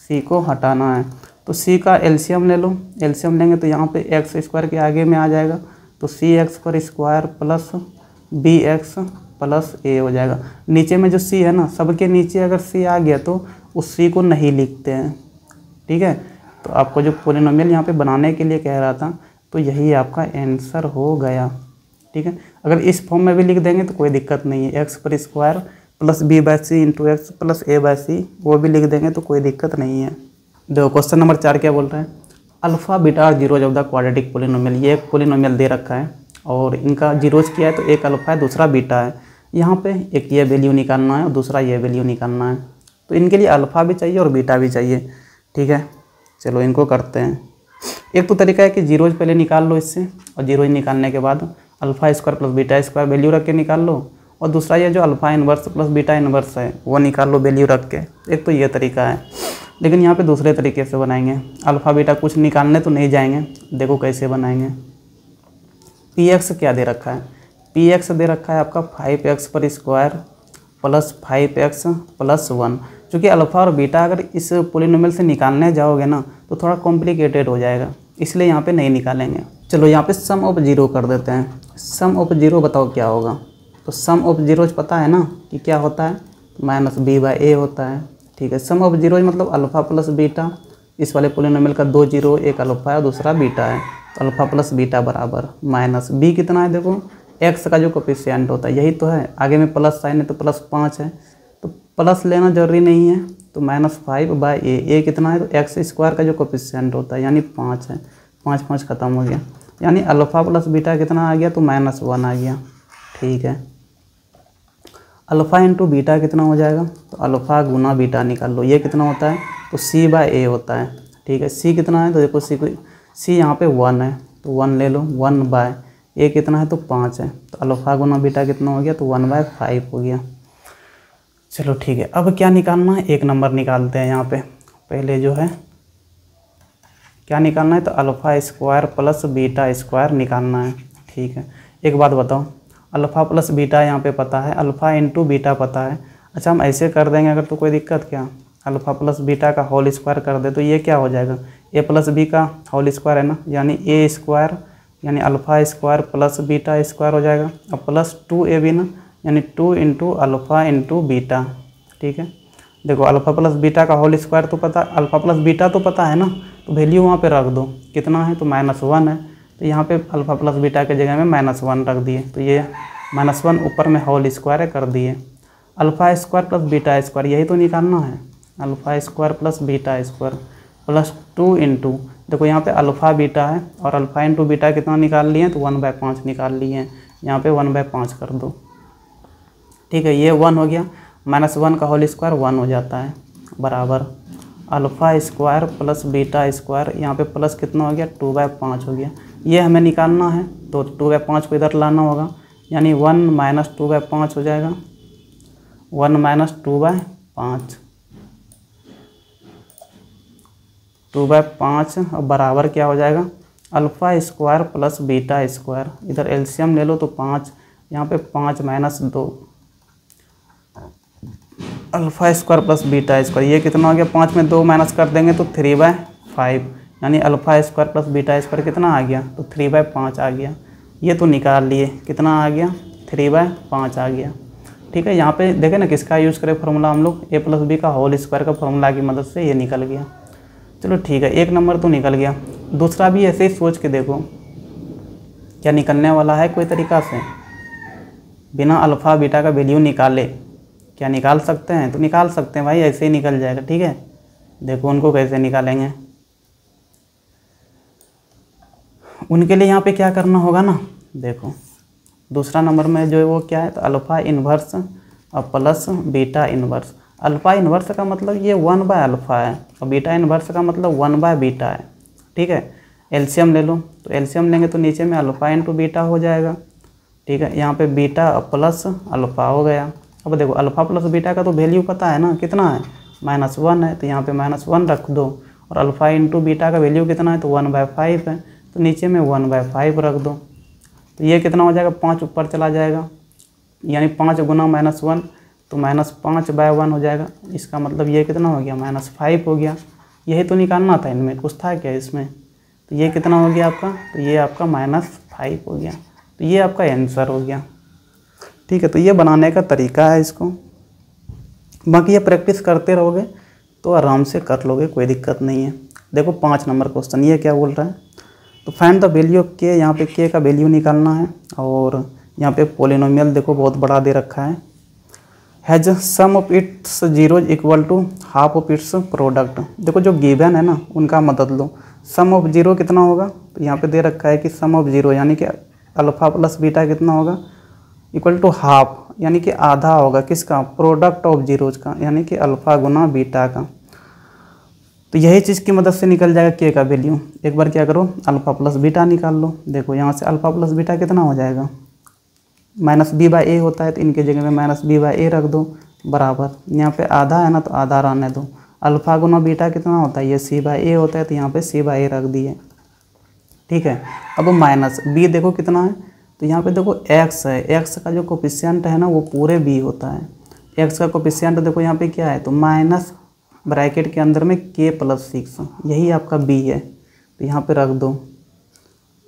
c को हटाना है तो c का एलसीएम ले लो, एलसीएम लेंगे तो यहाँ पे एक्स स्क्वायर के आगे में आ जाएगा, तो cx पर square plus bx plus a हो जाएगा। नीचे में जो c है ना, सबके नीचे अगर c आ गया तो उस c को नहीं लिखते हैं। ठीक है, तो आपको जो पोलिनोमियल यहाँ पे बनाने के लिए कह रहा था तो यही आपका आंसर हो गया। ठीक है, अगर इस फॉर्म में भी लिख देंगे तो कोई दिक्कत नहीं है, x पर square plus b/c into x plus a/c वो भी लिख देंगे तो कोई दिक्कत नहीं है। देखो क्वेश्चन नंबर 4 क्या बोल रहा है, अल्फ़ा बीटा और zeros of the quadratic polynomial, ये एक पोलिनोमियल दे रखा है और इनका जीरोज क्या है तो एक अल्फ़ा है दूसरा बीटा है, यहाँ पे एक ये वैल्यू निकालना है और दूसरा ये वैल्यू निकालना है। तो इनके लिए अल्फ़ा भी चाहिए और बीटा भी चाहिए। ठीक है, चलो इनको करते हैं। एक तो तरीका है कि जीरोज पहले निकाल लो इससे, और जीरोज निकालने के बाद alpha square plus beta square value रख के निकाल लो, और दूसरा ये जो alpha inverse plus beta inverse है वो निकाल लो वैल्यू रख के। एक तो ये तरीका है, लेकिन यहाँ पे दूसरे तरीके से बनाएंगे। अल्फ़ा बीटा कुछ निकालने तो नहीं जाएंगे, देखो कैसे बनाएंगे। पी एक्स क्या दे रखा है, पी एक्स दे रखा है आपका 5x पर स्क्वायर प्लस 5x प्लस 1। चूँकि अल्फ़ा और बीटा अगर इस पोलिनोमियल से निकालने जाओगे ना तो थोड़ा कॉम्प्लिकेटेड हो जाएगा, इसलिए यहाँ पे नहीं निकालेंगे। चलो यहाँ पे सम ऑफ जीरो कर देते हैं। सम ऑफ जीरो बताओ क्या होगा, तो सम ऑफ जीरोज पता है ना कि क्या होता है, माइनस बी बाई ए होता है। ठीक है, सम ऑफ जीरोज मतलब अल्फ़ा प्लस बीटा, इस वाले पोलिनोमियल का 2 जीरो, एक अल्फ़ा है और दूसरा बीटा है, तो अल्फ़ा प्लस बीटा बराबर माइनस बी कितना है, देखो एक्स का जो कोफिशिएंट होता है यही तो है, आगे में प्लस साइन है तो प्लस 5 है, तो प्लस लेना जरूरी नहीं है, तो -5 बाई ए कितना है, तो एक्स स्क्वायर का जो कोफिशिएंट होता है यानी 5 है, 5 5 खत्म हो गया, यानी अल्फ़ा प्लस बीटा कितना आ गया, तो -1 आ गया। ठीक है, अल्फ़ा इंटू बीटा कितना हो जाएगा, तो अल्फ़ा गुना बीटा निकाल लो, ये कितना होता है, तो सी बाई ए होता है। ठीक है, सी कितना है, तो देखो सी यहाँ पे 1 है तो 1 ले लो, 1 बाय ए कितना है, तो 5 है, तो अल्फ़ा गुना बीटा कितना हो गया, तो 1/5 हो गया। चलो ठीक है, अब क्या निकालना है, एक नंबर निकालते हैं। यहाँ पे पहले जो है क्या निकालना है, तो alpha square plus beta square निकालना है। ठीक है, एक बात बताओ, अल्फ़ा प्लस बीटा यहाँ पे पता है, अल्फ़ा इंटू बीटा पता है। अच्छा हम ऐसे कर देंगे अगर, तो कोई दिक्कत क्या, अल्फ़ा प्लस बीटा का होल स्क्वायर कर दे तो ये क्या हो जाएगा, ए प्लस बी का होल स्क्वायर है ना, यानी ए स्क्वायर यानी alpha square plus beta square हो जाएगा, और प्लस 2 ए बी ना, यानी 2 इंटू अल्फ़ा इंटू बीटा। ठीक है, देखो अल्फ़ा प्लस बीटा का होल स्क्वायर तो पता, अल्फ़ा प्लस बीटा तो पता है ना, तो वैल्यू वहाँ पे रख दो, कितना है, तो -1 है, तो यहाँ पे अल्फ़ा प्लस बीटा के जगह में -1 रख दिए, तो ये -1 ऊपर में होल स्क्वायर कर दिए। Alpha square plus beta square यही तो निकालना है, alpha square plus beta square plus 2 into, देखो यहाँ पे अल्फ़ा बीटा है और अल्फ़ा इंटू बीटा कितना निकाल लिए हैं, तो 1/5 निकाल लिए हैं, यहाँ पे 1/5 कर दो। ठीक है, ये 1 हो गया, -1 का होल स्क्वायर 1 हो जाता है, बराबर alpha square plus beta square, यहाँ पे प्लस कितना हो गया, 2/5 हो गया। ये हमें निकालना है तो 2/5 को इधर लाना होगा, यानी 1 माइनस 2/5 हो जाएगा, 1 माइनस 2/5, 2/5 और बराबर क्या हो जाएगा, alpha square plus beta square, इधर एलसीएम ले लो तो 5, यहाँ पे 5 minus 2, alpha square plus beta square, ये कितना हो गया, 5 में 2 माइनस कर देंगे तो 3/5, यानी alpha square plus beta square कितना आ गया, तो 3/5 आ गया। ये तो निकाल लिए, कितना आ गया, 3/5 आ गया। ठीक है, यहाँ पे देखें ना किसका यूज़ करें फार्मूला हम लोग, ए प्लस बी का होल स्क्वायर का फार्मूला की मदद से ये निकल गया। चलो ठीक है, एक नंबर तो निकल गया, दूसरा भी ऐसे ही सोच के देखो क्या निकलने वाला है, कोई तरीका से बिना अल्फ़ा बीटा का वैल्यू निकाले क्या निकाल सकते हैं, तो निकाल सकते हैं भाई, ऐसे ही निकल जाएगा। ठीक है, देखो उनको कैसे निकालेंगे, उनके लिए यहाँ पे क्या करना होगा ना, देखो दूसरा नंबर में जो है वो क्या है, तो अल्फ़ा इन्वर्स और plus beta inverse. Alpha inverse का मतलब ये 1/अल्फ़ा है और बीटा इन्वर्स का मतलब 1/बीटा है। ठीक है, एलसीएम ले लो, तो एलसीएम लेंगे तो नीचे में अल्फ़ा इंटू बीटा हो जाएगा। ठीक है, यहाँ पे बीटा प्लस अल्फ़ा हो गया। अब देखो अल्फ़ा प्लस बीटा का तो वैल्यू पता है ना, कितना है, -1 है, तो यहाँ पे -1 रख दो, और अल्फ़ा इंटू बीटा का वैल्यू कितना है, तो 1/5 है, तो नीचे में 1/5 रख दो, तो ये कितना हो जाएगा, 5 ऊपर चला जाएगा, यानी 5 गुना -1 तो -5/1 हो जाएगा। इसका मतलब ये कितना हो गया, -5 हो गया। यही तो निकालना था, इनमें कुछ था क्या इसमें, तो ये कितना हो गया आपका, तो ये आपका -5 हो गया, तो ये आपका आंसर हो गया। ठीक है, तो ये बनाने का तरीका है इसको, बाकी ये प्रैक्टिस करते रहोगे तो आराम से कर लोगे, कोई दिक्कत नहीं है। देखो 5 नंबर क्वेश्चन ये क्या बोल रहा है, तो फाइंड द वैल्यू ऑफ के, यहाँ पे के का वैल्यू निकालना है, और यहाँ पे पोलिनोमियल देखो बहुत बड़ा दे रखा है, has sum of its zeros equal to half of its product. देखो जो गिवन है ना उनका मदद लो, सम ऑफ जीरो कितना होगा, तो यहाँ पे दे रखा है कि सम ऑफ जीरो यानी कि अल्फ़ा प्लस बीटा कितना होगा, इक्वल टू हाफ, यानी कि आधा होगा किसका, प्रोडक्ट ऑफ जीरोज का, यानी कि अल्फ़ा गुना बीटा का। तो यही चीज़ की मदद से निकल जाएगा के का वैल्यू। एक बार क्या करो, अल्फ़ा प्लस बीटा निकाल लो। देखो यहाँ से अल्फ़ा प्लस बीटा कितना हो जाएगा, माइनस बी बाई ए होता है, तो इनके जगह में माइनस बी बाई ए रख दो बराबर, यहाँ पे आधा है ना तो आधा रहने दो। अल्फ़ा गुना बीटा कितना होता है, ये सी बाई ए होता है, तो यहाँ पे सी बाई ए रख दिए। ठीक है, अब माइनस बी देखो कितना है, तो यहाँ पे देखो एक्स है, एक्स का जो कोफिशिएंट है ना वो पूरे बी होता है। एक्स का कोफिशिएंट देखो यहाँ पे क्या है, तो माइनस ब्रैकेट के अंदर में के प्लस 6, यही आपका बी है, तो यहाँ पे रख दो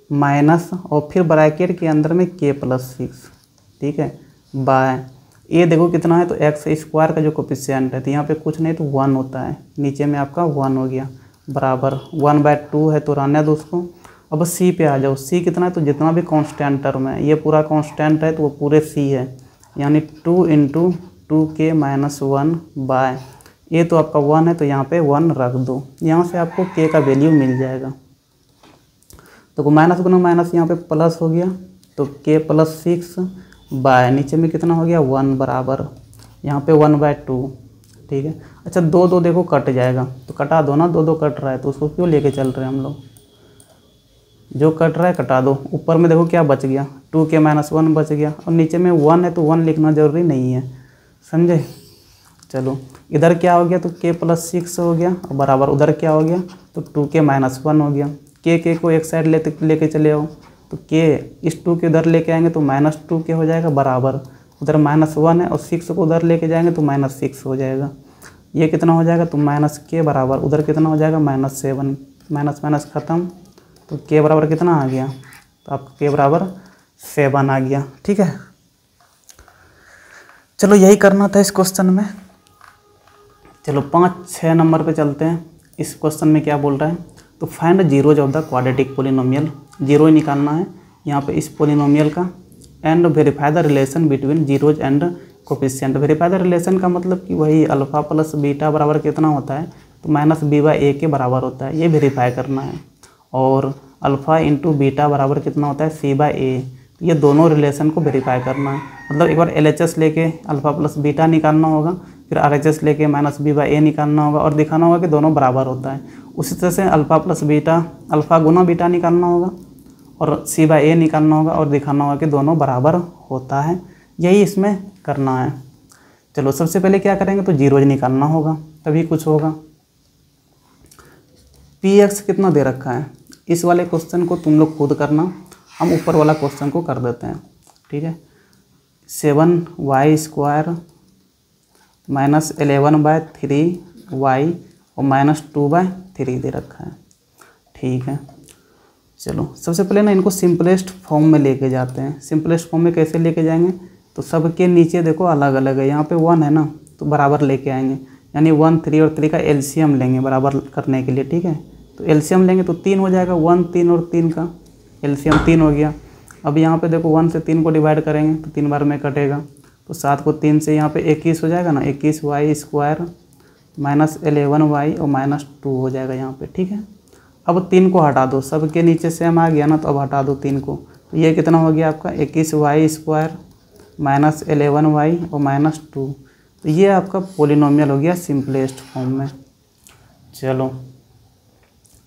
माइनस और फिर ब्रैकेट के अंदर में के प्लस 6। ठीक है, बाय ए देखो कितना है, तो एक्स स्क्वायर का जो कोफिशिएंट है, तो यहाँ पे कुछ नहीं तो 1 होता है, नीचे में आपका 1 हो गया बराबर 1/2 है, तो रहने दो उसको। अब सी पे आ जाओ, सी कितना है, तो जितना भी कांस्टेंट टर्म है ये पूरा कांस्टेंट है, तो वो पूरे सी है, यानी 2 × 2k - 1 बाय ए, तो आपका 1 है, तो यहाँ पे 1 रख दो। यहाँ से आपको के का वैल्यू मिल जाएगा। तो माइनस गुना माइनस यहाँ पे प्लस हो गया, तो के प्लस 6 बाय नीचे में कितना हो गया 1 बराबर यहाँ पे 1/2। ठीक है, अच्छा 2 देखो कट जाएगा, तो कटा दो ना, 2 कट रहा है, तो उसको क्यों लेके चल रहे हैं हम लोग, जो कट रहा है कटा दो। ऊपर में देखो क्या बच गया, 2k - 1 बच गया, और नीचे में 1 है, तो 1 लिखना ज़रूरी नहीं है, समझे। चलो इधर क्या हो गया, तो k प्लस 6 हो गया, और बराबर उधर क्या हो गया, तो 2k - 1 हो गया। के को एक साइड लेके चले आओ, तो k इस 2 के उधर लेके आएंगे तो -2k हो जाएगा बराबर, उधर -1 है, और 6 को उधर लेके जाएंगे तो -6 हो जाएगा। ये कितना हो जाएगा, तो -k बराबर उधर कितना हो जाएगा -7, माइनस माइनस ख़त्म, तो k बराबर कितना आ गया, तो आपका k बराबर 7 आ गया। ठीक है, चलो यही करना था इस क्वेश्चन में। चलो 5-6 नंबर पे चलते हैं। इस क्वेश्चन में क्या बोल रहा है, तो find zeros of the quadratic polynomial, zero ही निकालना है यहाँ पे इस पोलिनोमियल का, and verify the relation between zeros and coefficient. Verify the relation का मतलब कि वही अल्फ़ा प्लस बीटा बराबर कितना होता है, तो माइनस बी बाई ए के बराबर होता है, ये वेरीफाई करना है। और अल्फ़ा इंटू बीटा बराबर कितना होता है, सी बाई ए, तो ये दोनों रिलेशन को वेरीफाई करना है। मतलब एक बार LHS लेके अल्फ़ा प्लस बीटा निकालना होगा, फिर RHS लेके माइनस बी बाई ए निकालना होगा, और दिखाना होगा कि दोनों बराबर होता है। उसी तरह से अल्फ़ा प्लस बीटा, अल्फ़ा गुना बीटा निकालना होगा, और सी बाई ए निकालना होगा, और दिखाना होगा कि दोनों बराबर होता है। यही इसमें करना है। चलो सबसे पहले क्या करेंगे, तो जीरोज निकालना होगा, तभी कुछ होगा। px कितना दे रखा है, इस वाले क्वेश्चन को तुम लोग खुद करना, हम ऊपर वाला क्वेश्चन को कर देते हैं। ठीक है, 7y² - 11/3y और -2/3 दे रखा है। ठीक है, चलो सबसे पहले ना इनको सिंपलेस्ट फॉर्म में लेके जाते हैं। सिंपलेस्ट फॉर्म में कैसे लेके जाएंगे, तो सबके नीचे देखो अलग अलग है, यहाँ पे 1 है ना, तो बराबर लेके आएंगे, यानी 1, 3 और 3 का एलसीएम लेंगे बराबर करने के लिए। ठीक है, तो एलसीएम लेंगे तो 3 हो जाएगा, 1, 3 और 3 का एलसीएम 3 हो गया। अब यहाँ पे देखो 1 से 3 को डिवाइड करेंगे तो 3 बार में कटेगा, तो 7 को 3 से यहाँ पे 21 हो जाएगा ना, 21y² - 11y और -2 हो जाएगा यहाँ पे। ठीक है, अब 3 को हटा दो, सबके नीचे सेम आ गया ना, तो अब हटा दो 3 को, तो ये कितना हो गया आपका 21y² - 11y और -2, तो ये आपका पोलिनोमियल हो गया सिंपलेस्ट फॉर्म में। चलो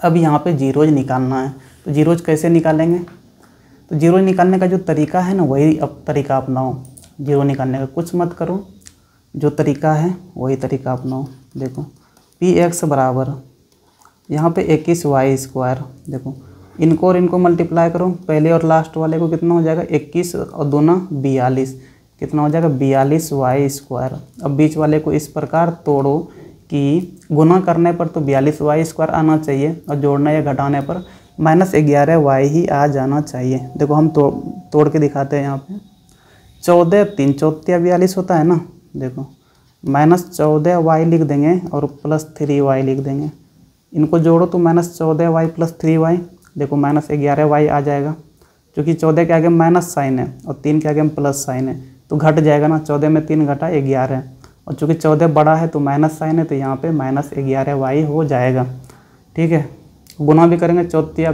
अब यहाँ पे जीरोज निकालना है, तो जीरोज कैसे निकालेंगे, तो जीरो निकालने का जो तरीका है ना वही अब तरीका अपनाओ। जीरो निकालने का कुछ मत करो, जो तरीका है वही तरीका अपनाओ। देखो px बराबर यहाँ पे 21y², देखो इनको और इनको मल्टीप्लाई करो, पहले और लास्ट वाले को कितना हो जाएगा 21 और 2 × 42, कितना हो जाएगा 42y²। अब बीच वाले को इस प्रकार तोड़ो कि गुना करने पर तो 42y² आना चाहिए, और जोड़ने या घटाने पर -11y ही आ जाना चाहिए। देखो हम तोड़ के दिखाते हैं। यहाँ पे 14 3 चौथ्या 42 होता है ना, देखो -14y लिख देंगे और +3y लिख देंगे, इनको जोड़ो तो -14y + 3y, देखो -11y आ जाएगा, क्योंकि 14 के आगे माइनस साइन है और 3 के आगे में प्लस साइन है, तो घट जाएगा ना, 14 में 3 घटा 11, और चूँकि 14 बड़ा है तो माइनस साइन है, तो यहाँ पे -11y हो जाएगा। ठीक है, गुना भी करेंगे 14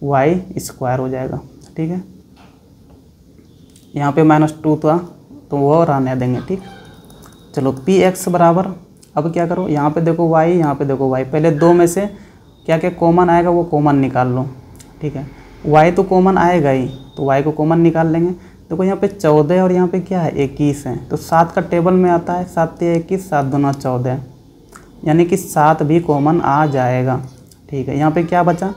42y² हो जाएगा। ठीक है, यहाँ पे -2 था, तो वो रहने देंगे। ठीक, चलो पी एक्स बराबर, अब क्या करो, यहाँ पे देखो y, यहाँ पे देखो y, पहले दो में से क्या क्या कॉमन आएगा वो कॉमन निकाल लो। ठीक है, y तो कॉमन आएगा ही, तो y को कॉमन निकाल लेंगे। देखो यहाँ पे 14 और यहाँ पे क्या है 21 है, तो 7 का टेबल में आता है 7 या 21, 7 दूना 14, यानी कि 7 भी कॉमन आ जाएगा। ठीक है, यहाँ पे क्या बचा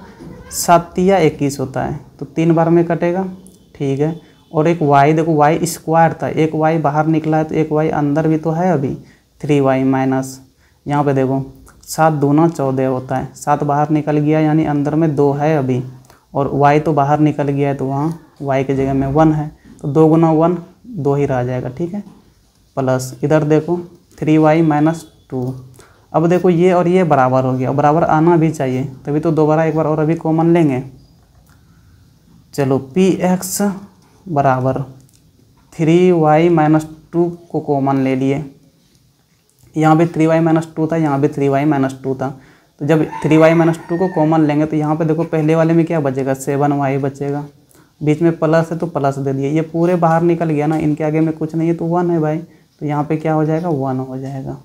7 या 21 होता है, तो 3 बार में कटेगा। ठीक है, और एक y, देखो y स्क्वायर था, एक y बाहर निकला है तो एक y अंदर भी तो है अभी, 3y माइनस, यहाँ पे देखो 7 दूना 14 होता है, 7 बाहर निकल गया यानी अंदर में 2 है अभी, और y तो बाहर निकल गया है तो वहाँ y के जगह में 1 है, तो 2 गुना 1 2 ही रह जाएगा। ठीक है, प्लस इधर देखो 3y माइनस 2। अब देखो ये और ये बराबर हो गया, बराबर आना भी चाहिए, तभी तो दोबारा एक बार और अभी कॉमन लेंगे। चलो पी एक्स बराबर 3y माइनस 2 को कॉमन ले लिए, यहाँ पे 3y माइनस 2 था, यहाँ पे 3y माइनस 2 था, तो जब 3y माइनस 2 को कॉमन लेंगे तो यहाँ पे देखो पहले वाले में क्या बचेगा 7y बचेगा, बीच में प्लस है तो प्लस दे दिए, ये पूरे बाहर निकल गया ना, इनके आगे में कुछ नहीं है तो 1 है भाई, तो यहाँ पे क्या हो जाएगा 1 हो जाएगा।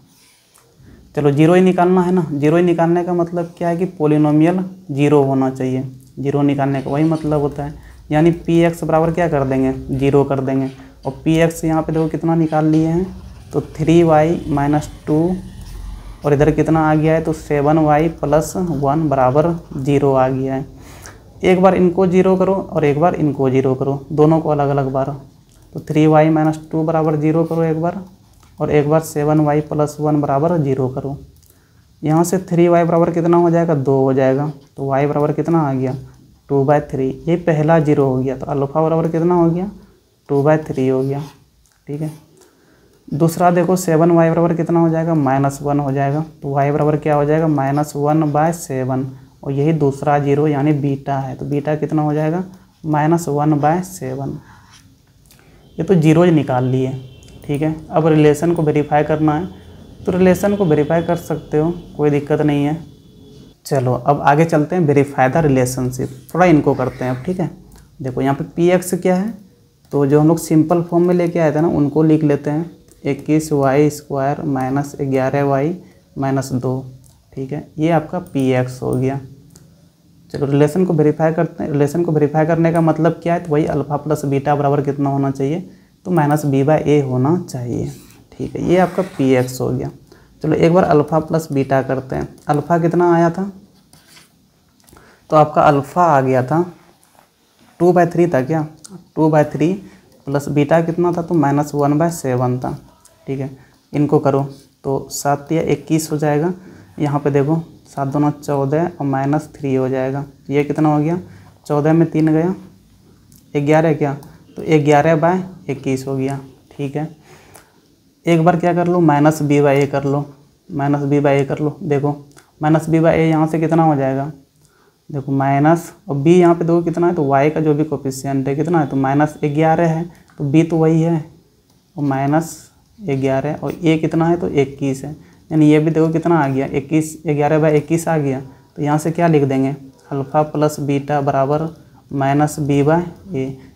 चलो जीरो ही निकालना है ना, जीरो ही निकालने का मतलब क्या है कि पोलिनोमियल जीरो होना चाहिए, जीरो निकालने का वही मतलब होता है, यानी पी एक्स बराबर क्या कर देंगे जीरो कर देंगे, और पी एक्स यहाँ पे देखो कितना निकाल लिए हैं, तो 3y माइनस 2, और इधर कितना आ गया है तो 7y प्लस 1 बराबर 0 आ गया है। एक बार इनको जीरो करो और एक बार इनको जीरो करो, दोनों को अलग अलग बार, तो 3y माइनस 2 बराबर 0 करो एक बार, और एक बार 7y प्लस 1 बराबर 0 करो। यहाँ से 3y बराबर कितना हो जाएगा 2 हो जाएगा, तो y बराबर कितना आ गया 2/3, ये पहला 0 हो गया, तो अल्फ़ा बराबर कितना हो गया 2/3 हो गया। ठीक है, दूसरा देखो 7y बराबर कितना हो जाएगा -1 हो जाएगा, तो y बराबर क्या हो जाएगा -1/7, और यही दूसरा 0 यानी बीटा है, तो बीटा कितना हो जाएगा -1/7। ये तो जीरो ही निकाल लिए। ठीक है, अब रिलेशन को वेरीफाई करना है, तो रिलेशन को वेरीफाई कर सकते हो, कोई दिक्कत नहीं है। चलो अब आगे चलते हैं, वेरीफाई द रिलेशनशिप, थोड़ा इनको करते हैं अब। ठीक है, देखो यहाँ पे पी एक्स क्या है, तो जो हम लोग सिंपल फॉर्म में लेके आए थे ना उनको लिख लेते हैं, 21y square minus 11y minus 2। ठीक है, ये आपका पी एक्स हो गया। चलो रिलेशन को वेरीफाई करते हैं, रिलेशन को वेरीफाई करने का मतलब क्या है, तो वही अल्फ़ा प्लस बीटा बराबर कितना होना चाहिए, तो -b/a होना चाहिए। ठीक है, ये आपका पी एक्स हो गया। चलो एक बार अल्फ़ा प्लस बीटा करते हैं, अल्फ़ा कितना आया था, तो आपका अल्फ़ा आ गया था 2/3 था क्या, 2/3 प्लस बीटा कितना था, तो -1/7 था। ठीक है, इनको करो तो 7 या 21 हो जाएगा, यहाँ पे देखो 7 दूना 14 और -3 हो जाएगा, ये कितना हो गया 14 में 3 गया 11 क्या, तो 11/21 हो गया। ठीक है, एक बार क्या कर लो -b/a कर लो, -b/a कर लो, देखो -b/a यहाँ से कितना हो जाएगा, देखो माइनस, और b यहाँ पे देखो कितना है, तो y का जो भी कोफिशिएंट है कितना है, तो -11 है, तो b तो वही है, और -11, और a कितना है तो 21 है, यानी ये भी देखो कितना आ गया 21, 11/21 आ गया, तो यहाँ से क्या लिख देंगे अल्फ़ा प्लस बीटा बराबर -b/a।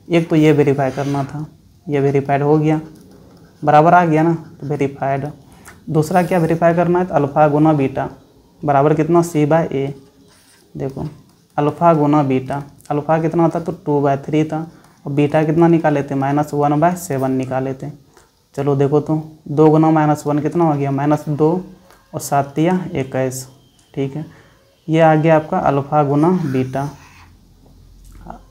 एक तो ये वेरीफाई करना था, ये वेरीफाइड हो गया, बराबर आ गया ना, तो वेरीफाइड। दूसरा क्या वेरीफाई करना है, तो अल्फ़ा गुना बीटा बराबर कितना c/a। देखो अल्फ़ा गुना बीटा, अल्फ़ा कितना था तो 2/3 था, और बीटा कितना निकाले थे -1/7 निकाले थे। चलो देखो तो 2 गुना -1 कितना हो गया -2, और 7 या 21। ठीक है, ये आ गया आपका अल्फ़ा गुना बीटा।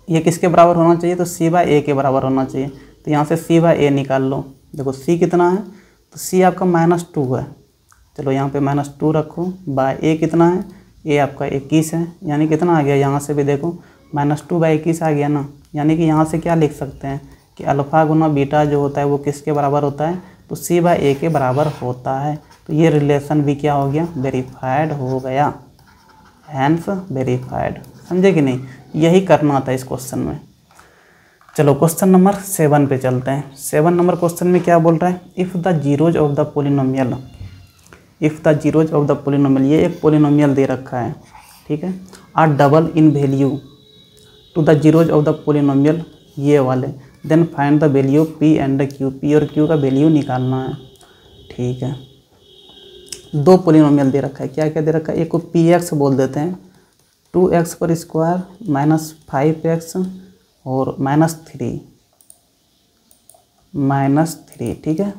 ये किसके बराबर होना चाहिए, तो c/a के बराबर होना चाहिए, तो यहाँ से c/a निकाल लो। देखो c कितना है, तो c आपका -2 है, चलो यहाँ पे -2 रखो, बाय a कितना है, a आपका 21 है, यानी कितना आ गया, यहाँ से भी देखो -2/21 आ गया ना, यानी कि यहाँ से क्या लिख सकते हैं कि अल्फ़ा गुना बीटा जो होता है वो किसके बराबर होता है, तो c/a के बराबर होता है। तो ये रिलेशन भी क्या हो गया वेरीफाइड हो गया, हैंस वेरीफाइड। समझे कि नहीं, यही करना था इस क्वेश्चन में। चलो क्वेश्चन नंबर 7 पे चलते हैं। 7 नंबर क्वेश्चन में क्या बोल रहा है, if the zeros of the polynomial, if the zeros of the polynomial, ये एक पोलिनोमियल दे रखा है, ठीक है, are double in value to the zeros of the polynomial, ये वाले then find the value P and Q, P और क्यू का वैल्यू निकालना है। ठीक है, दो पोलिनोमियल दे रखा है, क्या क्या दे रखा है, एक को पी एक्स बोल देते हैं, 2x पर स्क्वायर माइनस 5x और -3, ठीक है।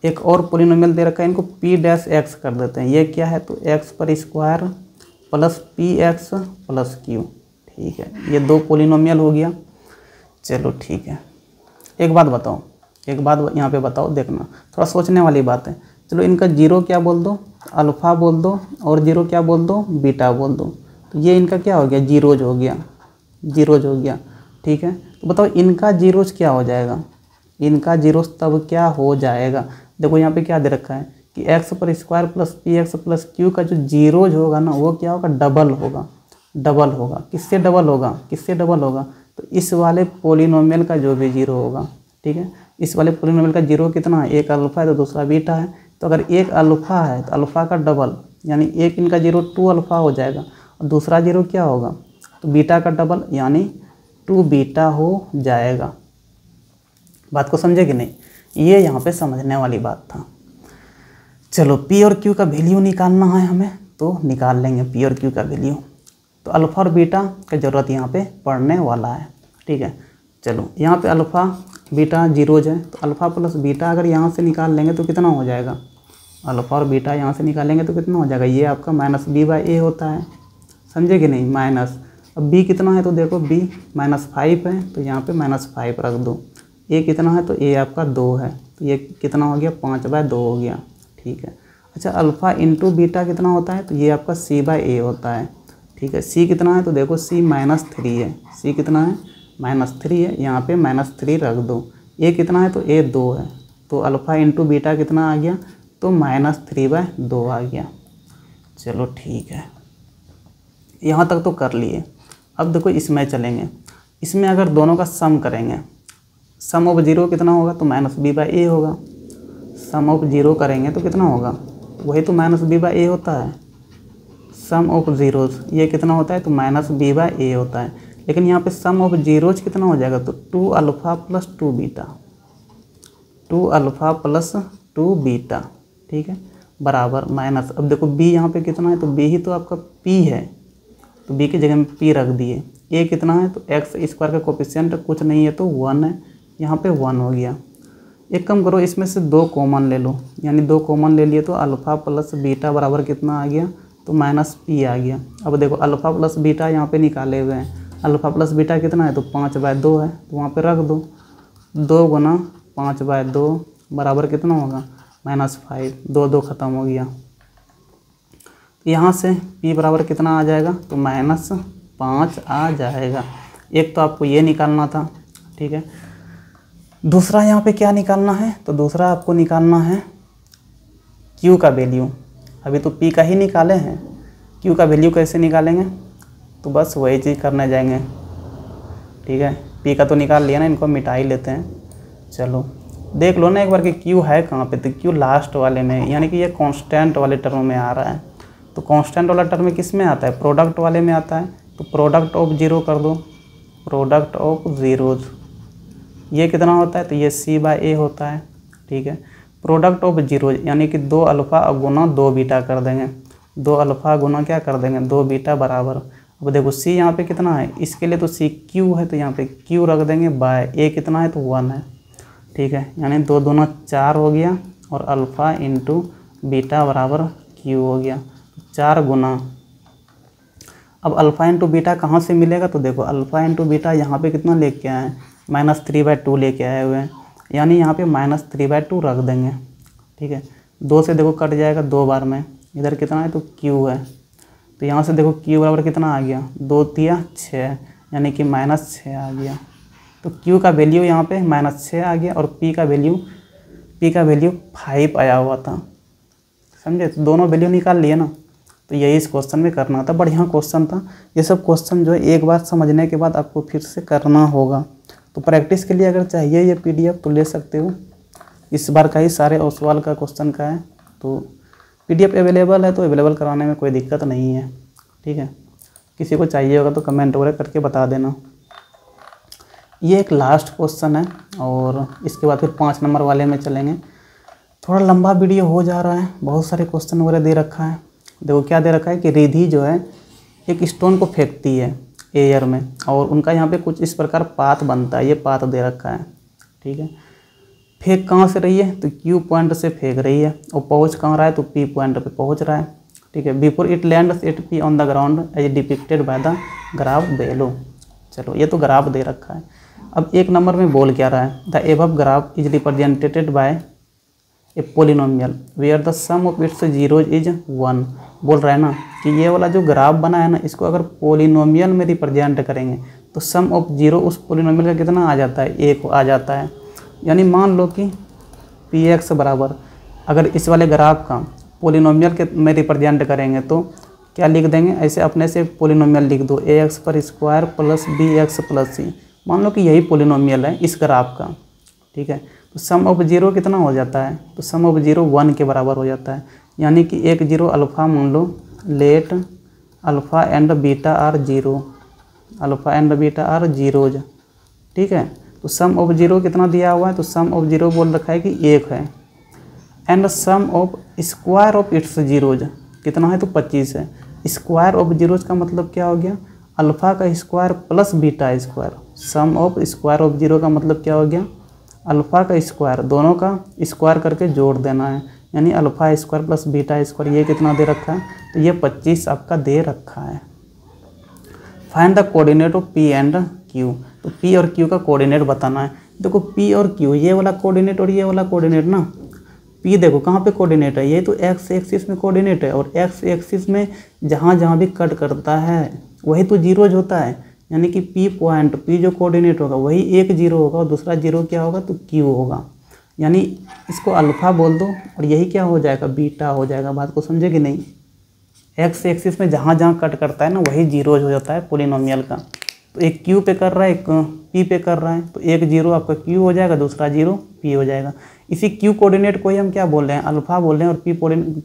एक और पोलिनोमियल दे रखा है, इनको p डैश एक्स कर देते हैं, ये क्या है, तो x पर square plus P x plus Q. ठीक है, ये दो पोलिनोमियल हो गया। चलो ठीक है, एक बात बताओ, एक बात यहाँ पे बताओ, देखना थोड़ा सोचने वाली बात है। चलो इनका जीरो क्या बोल दो, अल्फ़ा बोल दो, और जीरो क्या बोल दो, बीटा बोल दो। तो ये इनका क्या हो गया, जीरोज हो गया, जीरोज हो गया। ठीक है, तो बताओ इनका जीरोज क्या हो जाएगा, इनका जीरोज तब क्या हो जाएगा। देखो यहाँ पे क्या दे रखा है कि x पर square plus P x plus Q का जो जीरोज होगा ना, वो क्या होगा, डबल होगा, डबल होगा। किससे डबल होगा, किससे डबल होगा, तो इस वाले पोलिनोमियल का जो भी जीरो होगा। ठीक है, इस वाले पोलिनोमियल का जीरो कितना है, एक अल्फ़ा है तो दूसरा बीटा है। तो अगर एक अल्फ़ा है तो अल्फ़ा का डबल, यानी एक इनका जीरो 2 अल्फ़ा हो जाएगा, और दूसरा जीरो क्या होगा, तो बीटा का डबल यानी 2 बीटा हो जाएगा। बात को समझे कि नहीं, ये यहाँ पे समझने वाली बात था। चलो पी और क्यू का वैल्यू निकालना है हमें, तो निकाल लेंगे पी और क्यू का वैल्यू। तो अल्फ़ा और बीटा की ज़रूरत यहाँ पे पड़ने वाला है। ठीक है, चलो यहाँ पे अल्फ़ा बीटा जीरोज है, तो अल्फ़ा प्लस बीटा अगर यहाँ से निकाल लेंगे तो कितना हो जाएगा, अल्फ़ा और बीटा यहाँ से निकालेंगे तो कितना हो जाएगा, ये आपका -b/a होता है, समझे कि नहीं, माइनस। अब b कितना है, तो देखो b -5 है, तो यहाँ पे -5 रख दो। a कितना है, तो a आपका 2 है, तो ये कितना हो गया, 5/2 हो गया। ठीक है, अच्छा अल्फ़ा इंटू बीटा कितना होता है, तो ये आपका c/a होता है। ठीक है, c कितना है, तो देखो c -3 है, c कितना है, -3 है, यहाँ पे -3 रख दो। a कितना है, तो a 2 है, तो अल्फ़ा इंटू बीटा कितना आ गया, तो -3/2 आ गया। चलो ठीक है, यहाँ तक तो कर लिए। अब देखो इसमें चलेंगे, इसमें अगर दोनों का सम करेंगे, सम ऑफ जीरो कितना होगा, तो -b/a होगा। सम ऑफ जीरो करेंगे तो कितना होगा, वही तो -b/a होता है। सम ऑफ जीरोज ये कितना होता है, तो -b/a होता है। लेकिन यहाँ पे सम ऑफ जीरोज कितना हो जाएगा, तो 2 alpha plus 2 beta, 2 alpha plus 2 beta. ठीक है, बराबर माइनस, अब देखो b यहाँ पे कितना है, तो b ही तो आपका p है, तो b की जगह में p रख दिए। a कितना है, तो x स्क्वायर का कोफिशिएंट कुछ नहीं है, तो 1 है, यहाँ पे 1 हो गया। एक कम करो, इसमें से 2 कॉमन ले लो, यानी 2 कॉमन ले लिए तो अल्फ़ा प्लस बीटा बराबर कितना आ गया, तो -p आ गया। अब देखो अल्फ़ा प्लस बीटा यहाँ पे निकाले हुए हैं, अल्फ़ा प्लस बीटा कितना है, तो 5/2 है, तो वहाँ पे रख दो। 2 गुना 5/2 बराबर कितना होगा, -5, 2 ख़त्म हो गया। यहाँ से p बराबर कितना आ जाएगा, तो -5 आ जाएगा। एक तो आपको ये निकालना था। ठीक है, दूसरा यहाँ पे क्या निकालना है, तो दूसरा आपको निकालना है q का वैल्यू। अभी तो p का ही निकाले हैं, q का वैल्यू कैसे निकालेंगे, तो बस वही चीज़ करने जाएंगे। ठीक है, p का तो निकाल लिया ना, इनको मिटा ही लेते हैं। चलो देख लो ना एक बार कि q है कहाँ पे, तो q लास्ट वाले में, यानी कि ये कांस्टेंट वाले टर्म में आ रहा है। तो कांस्टेंट वाला टर्म किस में आता है, प्रोडक्ट वाले में आता है, तो प्रोडक्ट ऑफ जीरो कर दो, प्रोडक्ट ऑफ जीरोज ये कितना होता है, तो ये c/a होता है। ठीक है, प्रोडक्ट ऑफ जीरो यानी कि 2 अल्फ़ा गुना 2 बीटा कर देंगे, 2 अल्फ़ा गुना क्या कर देंगे, 2 बीटा बराबर। अब देखो c यहाँ पे कितना है, इसके लिए तो c q है, तो यहाँ पे q रख देंगे बाय a कितना है, तो 1 है। ठीक है, यानी 2 दूना 4 हो गया, और अल्फ़ा इंटू बीटा बराबर q हो गया, 4 गुना। अब अल्फ़ा इंटू बीटा कहाँ से मिलेगा, तो देखो अल्फ़ा इंटू बीटा यहाँ पे कितना लेके आए हैं, -3/2 लेके आए हुए हैं, यानी यहाँ पे -3/2 रख देंगे। ठीक है, 2 से देखो कट जाएगा 2 बार में, इधर कितना है, तो q है, तो यहाँ से देखो q बराबर कितना आ गया, 2 तिया 6, यानी कि -6 आ गया। तो q का वैल्यू यहाँ पे -6 आ गया, और p का वैल्यू 5 आया हुआ था, समझे। तो दोनों वैल्यू निकाल लिए ना, तो यही इस क्वेश्चन में करना था। बढ़िया क्वेश्चन था। ये सब क्वेश्चन जो है एक बार समझने के बाद आपको फिर से करना होगा। तो प्रैक्टिस के लिए अगर चाहिए ये PDF तो ले सकते हो, इस बार का ही सारे ओसवाल का क्वेश्चन का है। तो PDF अवेलेबल है, तो अवेलेबल कराने में कोई दिक्कत नहीं है। ठीक है, किसी को चाहिए होगा तो कमेंट वगैरह करके बता देना। ये एक लास्ट क्वेश्चन है और इसके बाद फिर 5 नंबर वाले में चलेंगे। थोड़ा लंबा वीडियो हो जा रहा है, बहुत सारे क्वेश्चन वगैरह दे रखा है। देखो क्या दे रखा है कि रिधि जो है एक स्टोन को फेंकती है एयर में और उनका यहाँ पे कुछ इस प्रकार पाथ बनता है, ये पाथ दे रखा है। ठीक है, फेंक कहाँ से रही है तो क्यू पॉइंट से फेंक रही है और पहुँच कहाँ रहा है तो पी पॉइंट पे पहुँच रहा है। ठीक है, before it lands it P on the ground as depicted by the graph below. चलो ये तो ग्राफ दे रखा है। अब 1 नंबर में बोल क्या रहा है, the above graph is represented by a polynomial where the sum of its zeros is 1। बोल रहा है ना कि ये वाला जो ग्राफ बना है ना, इसको अगर पोलिनोमियल में रिप्रेजेंट करेंगे तो सम ऑफ जीरो उस पोलिनोमियल का कितना आ जाता है, 1 आ जाता है। यानी मान लो कि पी एक्स बराबर अगर इस वाले ग्राफ का पोलिनोमियल के में रिप्रेजेंट करेंगे तो क्या लिख देंगे, ऐसे अपने से पोलिनोमियल लिख दो ए एक्स पर square plus b x plus c. मान लो कि यही पोलिनोमियल है इस ग्राफ का। ठीक है, तो सम ऑफ जीरो कितना हो जाता है तो सम ऑफ जीरो 1 के बराबर हो जाता है। यानी कि 1 0 अल्फ़ा मान लो, let alpha and beta are zero, alpha and beta are zeros. ठीक है, तो सम ऑफ जीरो कितना दिया हुआ है तो सम ऑफ जीरो बोल रखा है कि 1 है। And sum of square of its zeros कितना है तो 25 है। स्क्वायर ऑफ जीरोज का मतलब क्या हो गया, अल्फ़ा का square plus beta square. Sum of square of zero का मतलब क्या हो गया, अल्फ़ा का स्क्वायर, दोनों का स्क्वायर करके जोड़ देना है, यानी alpha square plus beta square. ये कितना दे रखा है तो ये 25 आपका दे रखा है। Find the coordinate of P and Q. तो पी और क्यू का कोऑर्डिनेट बताना है। देखो पी और क्यू, ये वाला कोऑर्डिनेट और ये वाला कोऑर्डिनेट ना, पी देखो कहाँ पे कोऑर्डिनेट है, ये तो एक्स एक्सिस में कोऑर्डिनेट है और एक्स एक्सिस में जहाँ जहाँ भी कट करता है वही तो जीरोज होता है। यानी कि पी पॉइंट, पी जो कोऑर्डिनेट होगा वही एक जीरो होगा और दूसरा जीरो क्या होगा तो क्यू होगा। यानी इसको अल्फ़ा बोल दो और यही क्या हो जाएगा, बीटा हो जाएगा। बात को समझे कि नहीं, एक्स एक्सिस में जहाँ जहाँ कट करता है ना वही जीरोज हो जाता है पोलिनोमियल का। तो एक क्यू पे कर रहा है, एक पी पे कर रहा है, तो एक जीरो आपका क्यू हो जाएगा, दूसरा जीरो पी हो जाएगा। इसी क्यू कोऑर्डिनेट को ही हम क्या बोल रहे हैं, अल्फ़ा बोल रहे हैं, और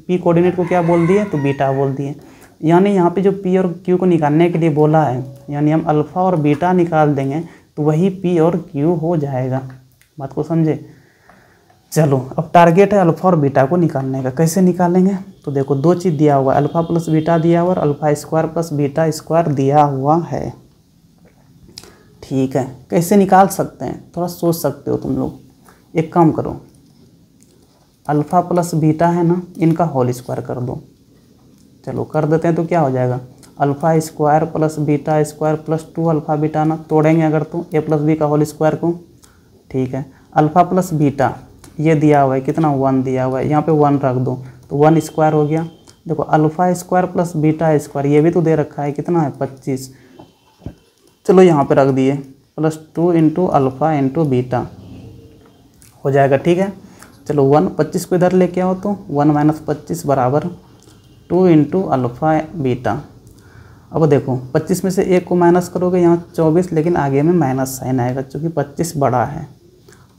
पी कोऑर्डिनेट को क्या बोल दिए तो बीटा बोल दिए। यानी यहाँ पे जो पी और क्यू को निकालने के लिए बोला है, यानी हम अल्फ़ा और बीटा निकाल देंगे तो वही पी और क्यू हो जाएगा। बात को समझे। चलो अब टारगेट है अल्फ़ा और बीटा को निकालने का। कैसे निकालेंगे तो देखो 2 चीज़ दिया हुआ है, अल्फ़ा प्लस बीटा दिया हुआ और alpha square plus beta square दिया हुआ है। ठीक है, कैसे निकाल सकते हैं थोड़ा सोच सकते हो तुम लोग। एक काम करो, अल्फ़ा प्लस बीटा है ना, इनका होल स्क्वायर कर दो। चलो कर देते हैं तो क्या हो जाएगा, alpha square plus beta square plus 2 alpha beta ना, तोड़ेंगे अगर तो ए प्लस बी का होल स्क्वायर को। ठीक है, अल्फ़ा प्लस बीटा ये दिया हुआ है कितना 1 दिया हुआ है, यहाँ पे 1 रख दो तो 1 स्क्वायर हो गया। देखो alpha square plus beta square ये भी तो दे रखा है, कितना है 25। चलो यहाँ पे रख दिए plus 2 into alpha into beta हो जाएगा। ठीक है, चलो 1 25 को इधर लेके आओ तो 1 माइनस 25 बराबर 2 इंटू अल्फ़ा बीटा। अब देखो 25 में से 1 को माइनस करोगे यहाँ 24, लेकिन आगे में माइनस साइन आएगा क्योंकि 25 बड़ा है,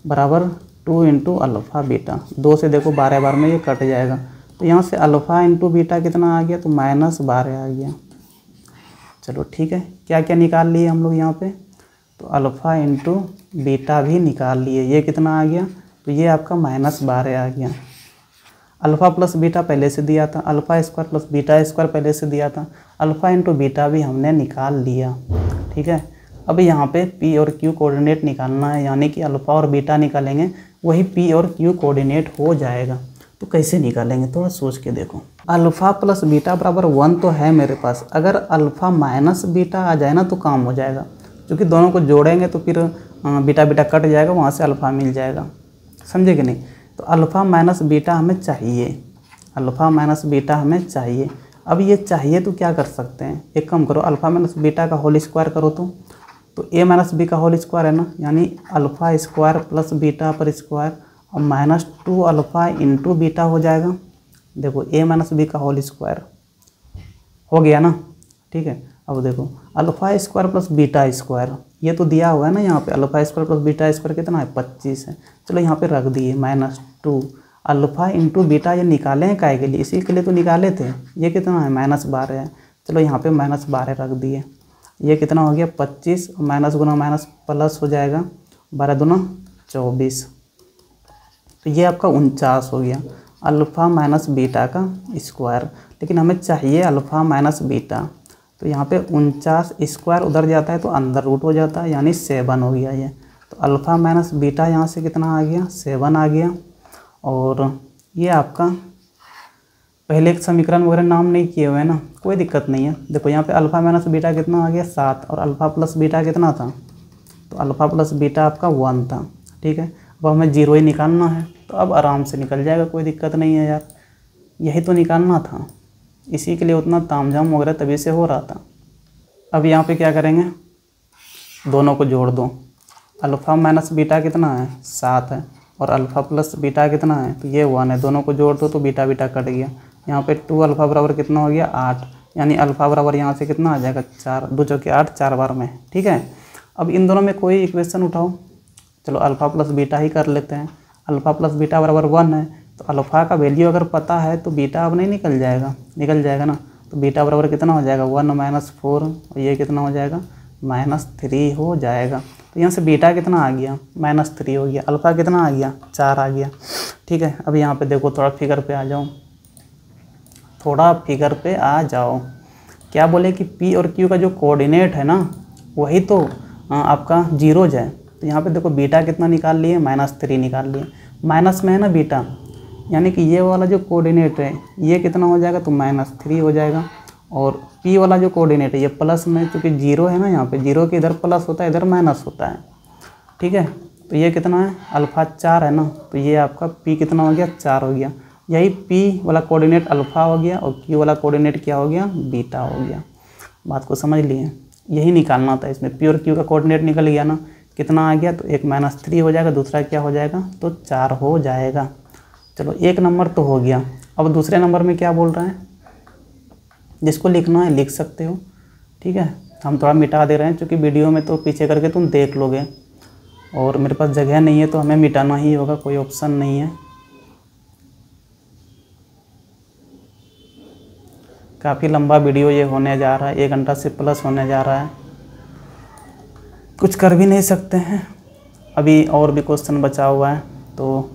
बराबर 2 इंटू अल्फ़ा बीटा। 2 से देखो 12 बार में ये कट जाएगा, तो यहाँ से अल्फ़ा इंटू बीटा कितना आ गया तो -12 आ गया। चलो ठीक है, क्या क्या निकाल लिए हम लोग यहाँ पे तो अल्फ़ा इंटू बीटा भी निकाल लिए। ये कितना आ गया तो ये आपका -12 आ गया। अल्फ़ा प्लस बीटा पहले से दिया था, alpha square plus beta square पहले से दिया था, अल्फ़ा इंटू बीटा भी हमने निकाल लिया। ठीक है, अब यहाँ पे पी और क्यू कोऑर्डिनेट निकालना है, यानी कि अल्फ़ा और बीटा निकालेंगे वही पी और क्यू कोऑर्डिनेट हो जाएगा। तो कैसे निकालेंगे थोड़ा सोच के देखो। अल्फ़ा प्लस बीटा बराबर 1 तो है मेरे पास, अगर अल्फ़ा माइनस बीटा आ जाए ना तो काम हो जाएगा, क्योंकि दोनों को जोड़ेंगे तो फिर बीटा बीटा कट जाएगा, वहाँ से अल्फ़ा मिल जाएगा। समझे कि नहीं। तो अल्फ़ा माइनस बीटा हमें चाहिए, अल्फ़ा माइनस बीटा हमें चाहिए। अब ये चाहिए तो क्या कर सकते हैं, एक काम करो अल्फ़ा माइनस बीटा का होल स्क्वायर करो तो ए माइनस बी का होल स्क्वायर है ना, यानी अल्फ़ा स्क्वायर प्लस बीटा पर स्क्वायर और -2 अल्फ़ा इंटू बीटा हो जाएगा। देखो ए माइनस बी का होल स्क्वायर हो गया ना। ठीक है, अब देखो alpha square plus beta square ये तो दिया हुआ है ना, यहाँ पे alpha square plus beta square कितना है 25 है। चलो यहाँ पे रख दिए -2 अल्फ़ा इंटू बीटा, ये निकाले हैं काय के लिए, इसी के लिए तो निकाले थे। ये कितना है -12 है, चलो यहाँ पे -12 रख दिए। ये कितना हो गया 25, माइनस गुना माइनस प्लस हो जाएगा 12 दूना 24, तो ये आपका 49 हो गया अल्फ़ा माइनस बीटा का स्क्वायर। लेकिन हमें चाहिए अल्फ़ा माइनस बीटा, तो यहाँ पे 49 स्क्वायर उधर जाता है तो अंदर रूट हो जाता है, यानी 7 हो गया ये। तो अल्फ़ा माइनस बीटा यहाँ से कितना आ गया 7 आ गया। और ये आपका पहले एक समीकरण वगैरह नाम नहीं किए हुए हैं ना, कोई दिक्कत नहीं है। देखो यहाँ पे अल्फ़ा माइनस बीटा कितना आ गया 7 और अल्फ़ा प्लस बीटा कितना था, तो अल्फ़ा प्लस बीटा आपका 1 था। ठीक है, अब हमें 0 ही निकालना है, तो अब आराम से निकल जाएगा, कोई दिक्कत नहीं है यार, यही तो निकालना था, इसी के लिए उतना तामझाम वगैरह तभी से हो रहा था। अब यहाँ पे क्या करेंगे, दोनों को जोड़ दो। अल्फ़ा माइनस बीटा कितना है 7 है और अल्फ़ा प्लस बीटा कितना है, तो ये 1 है, दोनों को जोड़ दो तो बीटा बीटा कट गया। यहाँ पे 2 अल्फ़ा बराबर कितना हो गया 8, यानी अल्फ़ा बराबर यहाँ से कितना आ जाएगा 4, 2 चौके 8, 4 बार में। ठीक है, अब इन दोनों में कोई इक्वेशन उठाओ, चलो अल्फ़ा प्लस बीटा ही कर लेते हैं। अल्फ़ा प्लस बीटा बराबर 1 है, तो अल्फ़ा का वैल्यू अगर पता है तो बीटा अब नहीं निकल जाएगा ना, तो बीटा बराबर कितना हो जाएगा 1 माइनस 4, और ये कितना हो जाएगा -3 हो जाएगा। तो यहाँ से बीटा कितना आ गया -3 हो गया, अल्फ़ा कितना आ गया 4 आ गया। ठीक है, अब यहाँ पे देखो थोड़ा फिगर पे आ जाओ, क्या बोले कि P और Q का जो कोऑर्डिनेट है ना वही तो आपका जीरोज है। तो यहाँ पे देखो बीटा कितना निकाल लिए -3 निकाल लिए, माइनस में है ना बीटा, यानी कि ये वाला जो कोऑर्डिनेट है ये कितना हो जाएगा तो -3 हो जाएगा। और P वाला जो कोऑर्डिनेट है ये प्लस में, क्योंकि 0 है ना, यहाँ पे 0 के इधर प्लस होता है इधर माइनस होता है। ठीक है, तो ये कितना है अल्फ़ा 4 है ना, तो ये आपका P कितना हो गया 4 हो गया। यही P वाला कोऑर्डिनेट अल्फ़ा हो गया और Q वाला कोऑर्डिनेट क्या हो गया बीटा हो गया। बात को समझ लिए, यही निकालना था इसमें। P और Q का कोऑर्डिनेट निकल गया ना, कितना आ गया तो एक -3 हो जाएगा, दूसरा क्या हो जाएगा तो 4 हो जाएगा। चलो एक नंबर तो हो गया। अब दूसरे नंबर में क्या बोल रहा है, जिसको लिखना है लिख सकते हो। ठीक है, हम थोड़ा मिटा दे रहे हैं क्योंकि वीडियो में तो पीछे करके तुम देख लोगे और मेरे पास जगह नहीं है तो हमें मिटाना ही होगा, कोई ऑप्शन नहीं है। काफ़ी लंबा वीडियो ये होने जा रहा है, 1 घंटा से प्लस होने जा रहा है, कुछ कर भी नहीं सकते हैं। अभी और भी क्वेश्चन बचा हुआ है, तो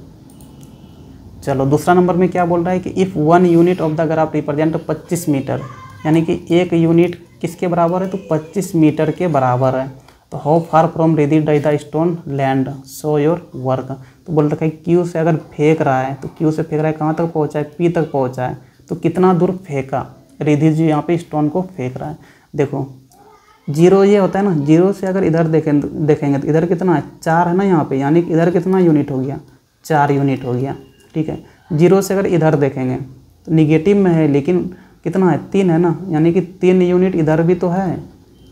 चलो दूसरा नंबर में क्या बोल रहा है कि if 1 unit of the graph represent 25 metre, यानी कि 1 यूनिट किसके बराबर है तो 25 मीटर के बराबर है। तो how far from ready die the stone land show your work. तो बोल रखा है Q से अगर फेंक रहा है तो Q से फेंक रहा है कहाँ तक पहुँचा है P तक पहुँचा है, तो कितना दूर फेंका, रिद्धि जी यहाँ पे स्टोन को फेंक रहा है। देखो 0 ये होता है ना, 0 से अगर इधर देखेंगे तो इधर कितना है 4 है ना यहाँ पे, यानी कि इधर कितना यूनिट हो गया 4 यूनिट हो गया। ठीक है, 0 से अगर इधर देखेंगे तो निगेटिव में है, लेकिन कितना है 3 है ना, यानी कि 3 यूनिट इधर भी तो है,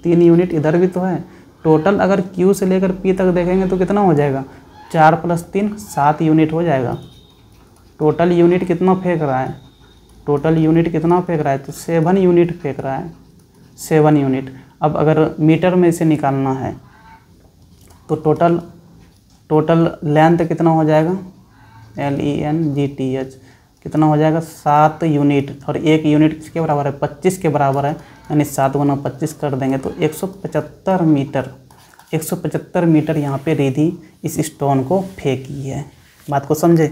3 यूनिट इधर भी तो है। टोटल अगर Q से लेकर P तक देखेंगे तो कितना हो जाएगा 4 + 3 7 यूनिट हो जाएगा। टोटल यूनिट कितना फेंक रहा है, टोटल यूनिट कितना फेंक रहा है तो 7 यूनिट फेंक रहा है, 7 यूनिट। अब अगर मीटर में इसे निकालना है तो टोटल लेंथ कितना हो जाएगा LENGTH कितना हो जाएगा 7 यूनिट, और 1 यूनिट किसके बराबर है 25 के बराबर है, यानी 7 गुना 25 कर देंगे तो 175 मीटर, 175 मीटर यहाँ पे रिद्धि इस स्टोन को फेंकी है। बात को समझे।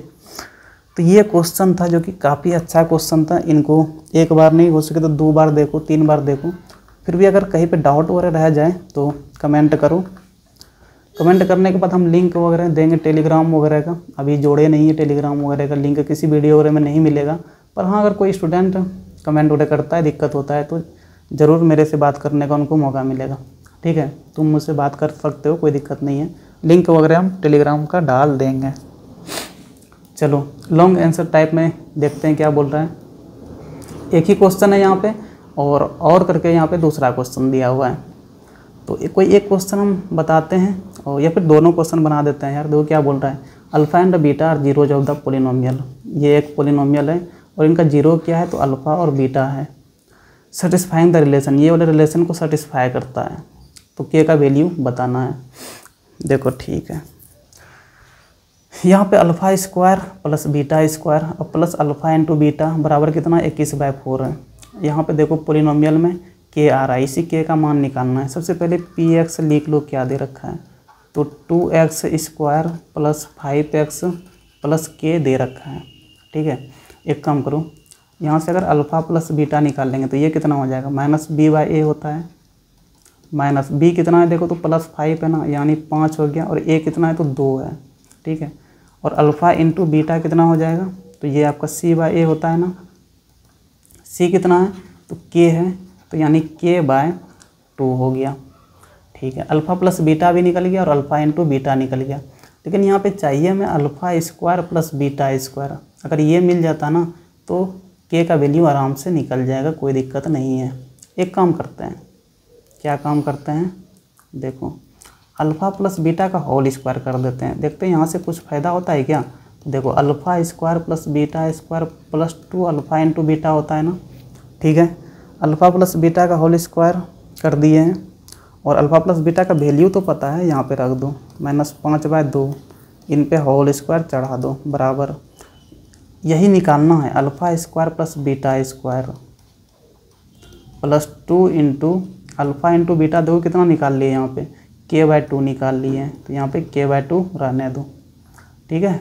तो ये क्वेश्चन था जो कि काफ़ी अच्छा क्वेश्चन था, इनको एक बार नहीं हो सके तो 2 बार देखो 3 बार देखो। फिर भी अगर कहीं पे डाउट वगैरह रह जाए तो कमेंट करो, कमेंट करने के बाद हम लिंक वगैरह देंगे टेलीग्राम वगैरह का, अभी जोड़े नहीं है टेलीग्राम वगैरह का लिंक, किसी वीडियो वगैरह में नहीं मिलेगा। पर हाँ, अगर कोई स्टूडेंट कमेंट वगैरह करता है, दिक्कत होता है तो ज़रूर मेरे से बात करने का उनको मौका मिलेगा। ठीक है, तुम मुझसे बात कर सकते हो, कोई दिक्कत नहीं है, लिंक वगैरह हम टेलीग्राम का डाल देंगे। चलो लॉन्ग आंसर टाइप में देखते हैं क्या बोल रहा है। एक ही क्वेश्चन है यहाँ पे और करके यहाँ पे दूसरा क्वेश्चन दिया हुआ है, तो कोई एक क्वेश्चन हम बताते हैं और या फिर दोनों क्वेश्चन बना देते हैं यार। देखो क्या बोल रहा है, alpha and beta are zeros of the polynomial. ये एक पोलिनोमियल है और इनका जीरो क्या है तो अल्फ़ा और बीटा है। सेटिस्फाइंग द रिलेशन, ये वाले रिलेशन को सेटिस्फाई करता है, तो के का वैल्यू बताना है। देखो ठीक है, यहाँ पे alpha square plus beta square और प्लस अल्फ़ा इंटू बीटा बराबर कितना 21/4 है। यहाँ पे देखो पोलिनोमियल में के आ रहा है, इसी के का मान निकालना है। सबसे पहले पी एक्स लिख लो, क्या दे रखा है, तो 2x² प्लस 5x प्लस के दे रखा है। ठीक है, एक काम करो, यहाँ से अगर अल्फ़ा प्लस बीटा निकाल लेंगे तो ये कितना हो जाएगा, -b/a होता है, माइनस बी कितना है देखो तो +5 है ना, यानी 5 हो गया, और ए कितना है तो 2 है। ठीक है, और अल्फ़ा इंटू बीटा कितना हो जाएगा, तो ये आपका c/a होता है ना, c कितना है तो k है, तो यानी k/2 हो गया। ठीक है, अल्फ़ा प्लस बीटा भी निकल गया और अल्फ़ा इंटू बीटा निकल गया, लेकिन यहाँ पे चाहिए हमें α² प्लस β²। अगर ये मिल जाता ना तो k का वैल्यू आराम से निकल जाएगा, कोई दिक्कत नहीं है। एक काम करते हैं, क्या काम करते हैं, देखो अल्फ़ा प्लस बीटा का होल स्क्वायर कर देते हैं, देखते हैं यहाँ से कुछ फ़ायदा होता है क्या। तो देखो α² plus β² plus 2 alpha into beta होता है ना। ठीक है, अल्फ़ा प्लस बीटा का होल स्क्वायर कर दिए हैं, और अल्फ़ा प्लस बीटा का वैल्यू तो पता है, यहाँ पे रख दो -5/2, इन पे होल स्क्वायर चढ़ा दो बराबर, यही निकालना है, α² plus β² plus 2 into alpha into beta दो कितना निकाल लिए यहाँ पे k/2 निकाल लिए हैं, तो यहाँ पे k/2 रहने दो। ठीक है,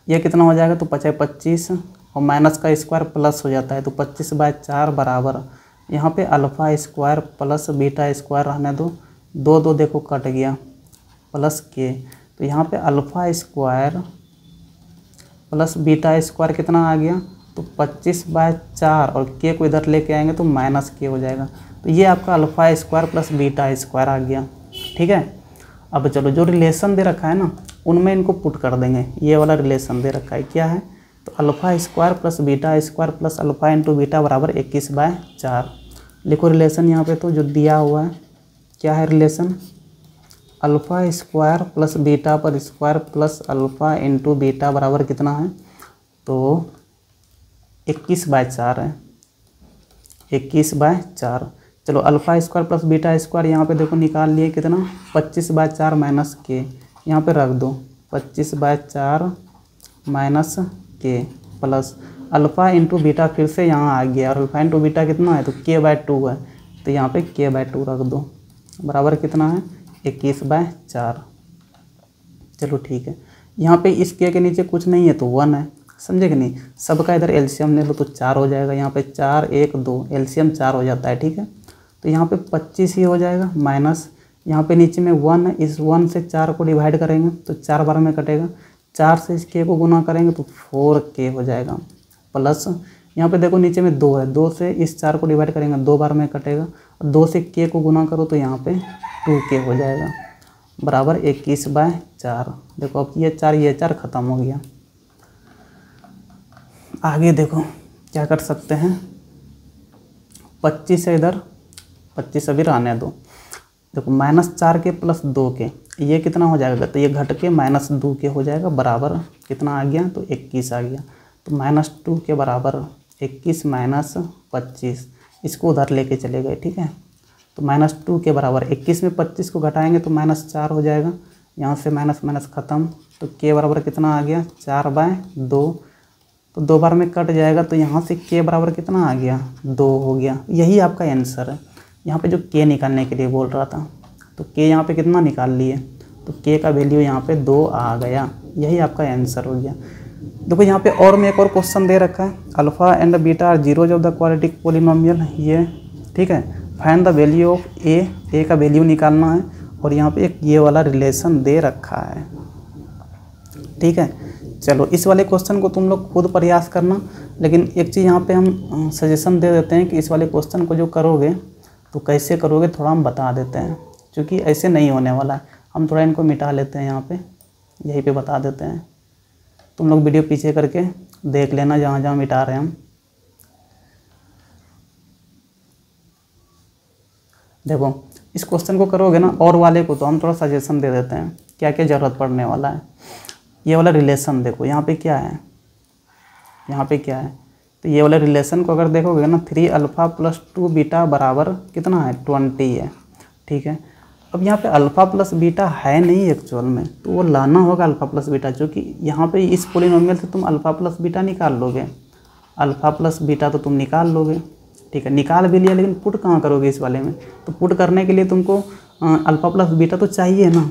ये कितना हो जाएगा तो 25 और माइनस का स्क्वायर प्लस हो जाता है, तो 25/4 बराबर, यहाँ पे α² प्लस β² रहने दो, 2 देखो कट गया, प्लस k, तो यहाँ पे α² प्लस β² कितना आ गया तो 25/4, और k को इधर लेके आएंगे तो -k हो जाएगा, तो ये आपका α² प्लस β² आ गया। ठीक है, अब चलो जो रिलेशन दे रखा है ना उनमें इनको पुट कर देंगे, ये वाला रिलेशन दे रखा है क्या है, तो α² plus β² plus alpha into beta बराबर 21/4। लिखो रिलेशन यहाँ पे तो जो दिया हुआ है, क्या है रिलेशन, α² प्लस बीटा पर square plus alpha into beta बराबर कितना है तो 21/4 है, 21/4। चलो α² प्लस β² यहाँ पे देखो निकाल लिए कितना 25/4 माइनस के, यहाँ पे रख दो 25/4 माइनस के प्लस अल्फ़ा इंटू बीटा फिर से यहाँ आ गया, और अल्फ़ा इंटू बीटा कितना है तो k/2 है, तो यहाँ पे k/2 रख दो बराबर कितना है 21/4। चलो ठीक है, यहाँ पे इस k के नीचे कुछ नहीं है तो 1 है, समझे कि नहीं, सबका इधर एलसीएम ले लो तो 4 हो जाएगा, यहाँ पे 4 1 2 एलसीएम 4 हो जाता है। ठीक है, तो यहाँ पे 25 ही हो जाएगा, माइनस यहाँ पे नीचे में 1 है, इस 1 से 4 को डिवाइड करेंगे तो 4 बार में कटेगा, 4 से इस k को गुना करेंगे तो 4k हो जाएगा, प्लस यहाँ पे देखो नीचे में 2 है, 2 से इस 4 को डिवाइड करेंगे 2 बार में कटेगा, और 2 से k को गुना करो तो यहाँ पे 2k हो जाएगा बराबर 21/4। देखो अब ये 4 ख़त्म हो गया। आगे देखो क्या कर सकते हैं, 25 है इधर, 25 अभी रहने दो, देखो -4k प्लस 2k ये कितना हो जाएगा, तो ये घट के -2k हो जाएगा बराबर कितना आ गया तो 21 आ गया, तो -2 के बराबर 21 माइनस 25, इसको उधर लेके चले गए। ठीक है, तो -2 के बराबर 21 में 25 को घटाएंगे तो -4 हो जाएगा, यहाँ से माइनस माइनस ख़त्म, तो k बराबर कितना आ गया 4/2, तो 2 बार में कट जाएगा, तो यहाँ से k बराबर कितना आ गया 2 हो गया। यही आपका आंसर है, यहाँ पे जो k निकालने के लिए बोल रहा था, तो k यहाँ पे कितना निकाल लिए, तो k का वैल्यू यहाँ पे 2 आ गया, यही आपका आंसर हो गया। देखो यहाँ पे और में एक और क्वेश्चन दे रखा है, alpha and beta are zeros of the quadratic polynomial, ये ठीक है, find the value of A का वैल्यू निकालना है, और यहाँ पे एक ये वाला रिलेशन दे रखा है। ठीक है, चलो इस वाले क्वेश्चन को तुम लोग खुद प्रयास करना, लेकिन एक चीज़ यहाँ पे हम सजेशन दे देते हैं कि इस वाले क्वेश्चन को जो करोगे तो कैसे करोगे थोड़ा हम बता देते हैं, क्योंकि ऐसे नहीं होने वाला है, हम थोड़ा इनको मिटा लेते हैं, यहाँ पे यहीं पे बता देते हैं, तुम लोग वीडियो पीछे करके देख लेना जहाँ जहाँ मिटा रहे हैं हम। देखो इस क्वेश्चन को करोगे ना, और वाले को तो हम थोड़ा सजेशन दे देते हैं क्या क्या ज़रूरत पड़ने वाला है। ये वाला रिलेशन देखो यहाँ पे क्या है, यहाँ पे क्या है, तो ये वाले रिलेशन को अगर देखोगे ना 3α प्लस 2 बीटा बराबर कितना है 20 है। ठीक है, अब यहाँ पे अल्फ़ा प्लस बीटा है नहीं एक्चुअल में, तो वो लाना होगा अल्फ़ा प्लस बीटा, क्योंकि यहाँ पे इस पोलिनोमियल से तुम अल्फ़ा प्लस बीटा निकाल लोगे, अल्फ़ा प्लस बीटा तो तुम निकाल लोगे, ठीक है, निकाल भी लिया, लेकिन पुट कहाँ करोगे इस वाले में? तो पुट करने के लिए तुमको अल्फ़ा प्लस बीटा तो चाहिए ना,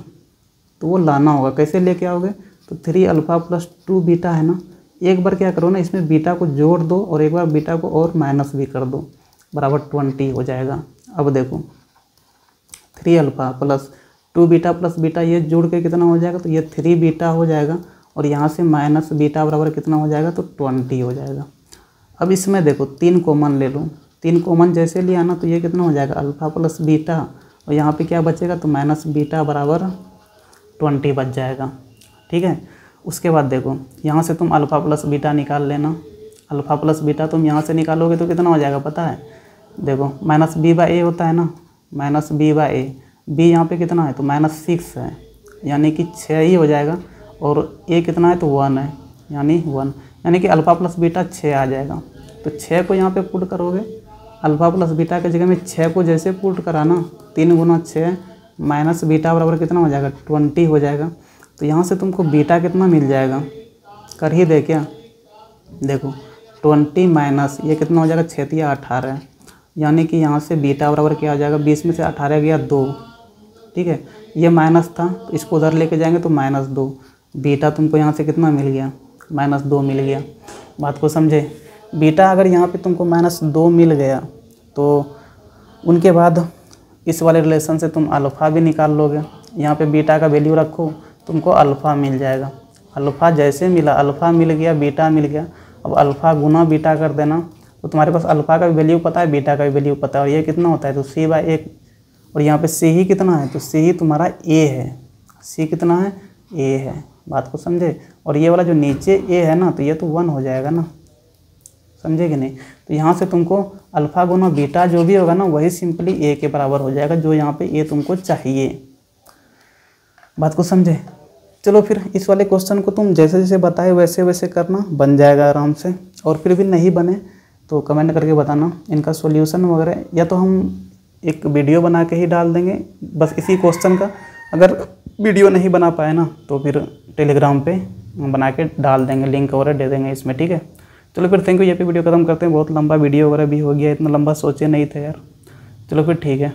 तो वो लाना होगा। कैसे लेके आओगे? तो 3 अल्फ़ा प्लस 2 बीटा है ना, एक बार क्या करो ना, इसमें बीटा को जोड़ दो और एक बार बीटा को और माइनस भी कर दो, बराबर 20 हो जाएगा। अब देखो 3 alpha plus 2 beta plus beta, ये जोड़ के कितना हो जाएगा? तो ये 3 बीटा हो जाएगा, और यहाँ से माइनस बीटा बराबर कितना हो जाएगा? तो 20 हो जाएगा। अब इसमें देखो 3 कॉमन ले लो, 3 कॉमन जैसे लिया ना, तो ये कितना हो जाएगा? अल्फ़ा प्लस बीटा, और यहाँ पे क्या बचेगा? तो माइनस बीटा बराबर 20 बच जाएगा। ठीक है, उसके बाद देखो यहाँ से तुम अल्फ़ा प्लस बीटा निकाल लेना। अल्फ़ा प्लस बीटा तुम यहाँ से निकालोगे तो कितना हो जाएगा पता है? देखो माइनस बी बाई ए होता है ना, minus B by A, B यहाँ पे कितना है? तो -6 है, यानी कि 6 ही हो जाएगा, और ए कितना है? तो 1 है, यानी 1, यानी कि अल्फ़ा प्लस बीटा 6 आ जाएगा। तो 6 को यहाँ पे पुट करोगे, अल्फ़ा प्लस बीटा के जगह में 6 को जैसे पुट करा ना, 3 गुना 6 माइनस बीटा बराबर कितना हो जाएगा? 20 हो जाएगा। तो यहाँ से तुमको बीटा कितना मिल जाएगा? कर ही दे क्या? देखो 20 माइनस ये कितना हो जाएगा? 6 या 18, यानी कि यहाँ से बीटा बराबर क्या हो जाएगा? 20 में से 18 गया 2। ठीक है, ये माइनस था, तो इसको उधर लेके जाएंगे तो -2, बीटा तुमको यहाँ से कितना मिल गया? -2 मिल गया। बात को समझे? बीटा अगर यहाँ पे तुमको -2 मिल गया, तो उनके बाद इस वाले रिलेशन से तुम अल्फ़ा भी निकाल लोगे। यहाँ पे बीटा का वैल्यू रखो, तुमको अल्फ़ा मिल जाएगा। अल्फ़ा जैसे मिला, अल्फ़ा मिल गया, बीटा मिल गया, अब अल्फ़ा गुना बीटा कर देना, तो तुम्हारे पास अल्फ़ा का भी वैल्यू पता है, बीटा का भी वैल्यू पता है, और ये कितना होता है? तो c/1, और यहाँ पे c ही कितना है? तो c ही तुम्हारा a है। c कितना है? a है। बात को समझे? और ये वाला जो नीचे a है ना, तो ये तो 1 हो जाएगा ना, समझे कि नहीं? तो यहाँ से तुमको अल्फ़ा गुना बीटा जो भी होगा ना, वही सिंपली a के बराबर हो जाएगा, जो यहाँ पे a तुमको चाहिए। बात को समझे? चलो फिर इस वाले क्वेश्चन को तुम जैसे जैसे बताए वैसे वैसे करना, बन जाएगा आराम से। और फिर भी नहीं बने तो कमेंट करके बताना इनका सॉल्यूशन वगैरह, या तो हम एक वीडियो बना के ही डाल देंगे बस इसी क्वेश्चन का। अगर वीडियो नहीं बना पाए ना, तो फिर टेलीग्राम पे बना के डाल देंगे, लिंक वगैरह दे देंगे इसमें। ठीक है, चलो फिर थैंक यू। ये पे वीडियो ख़त्म करते हैं, बहुत लंबा वीडियो वगैरह भी हो गया, इतना लंबा सोचे नहीं थे यार। चलो फिर ठीक है।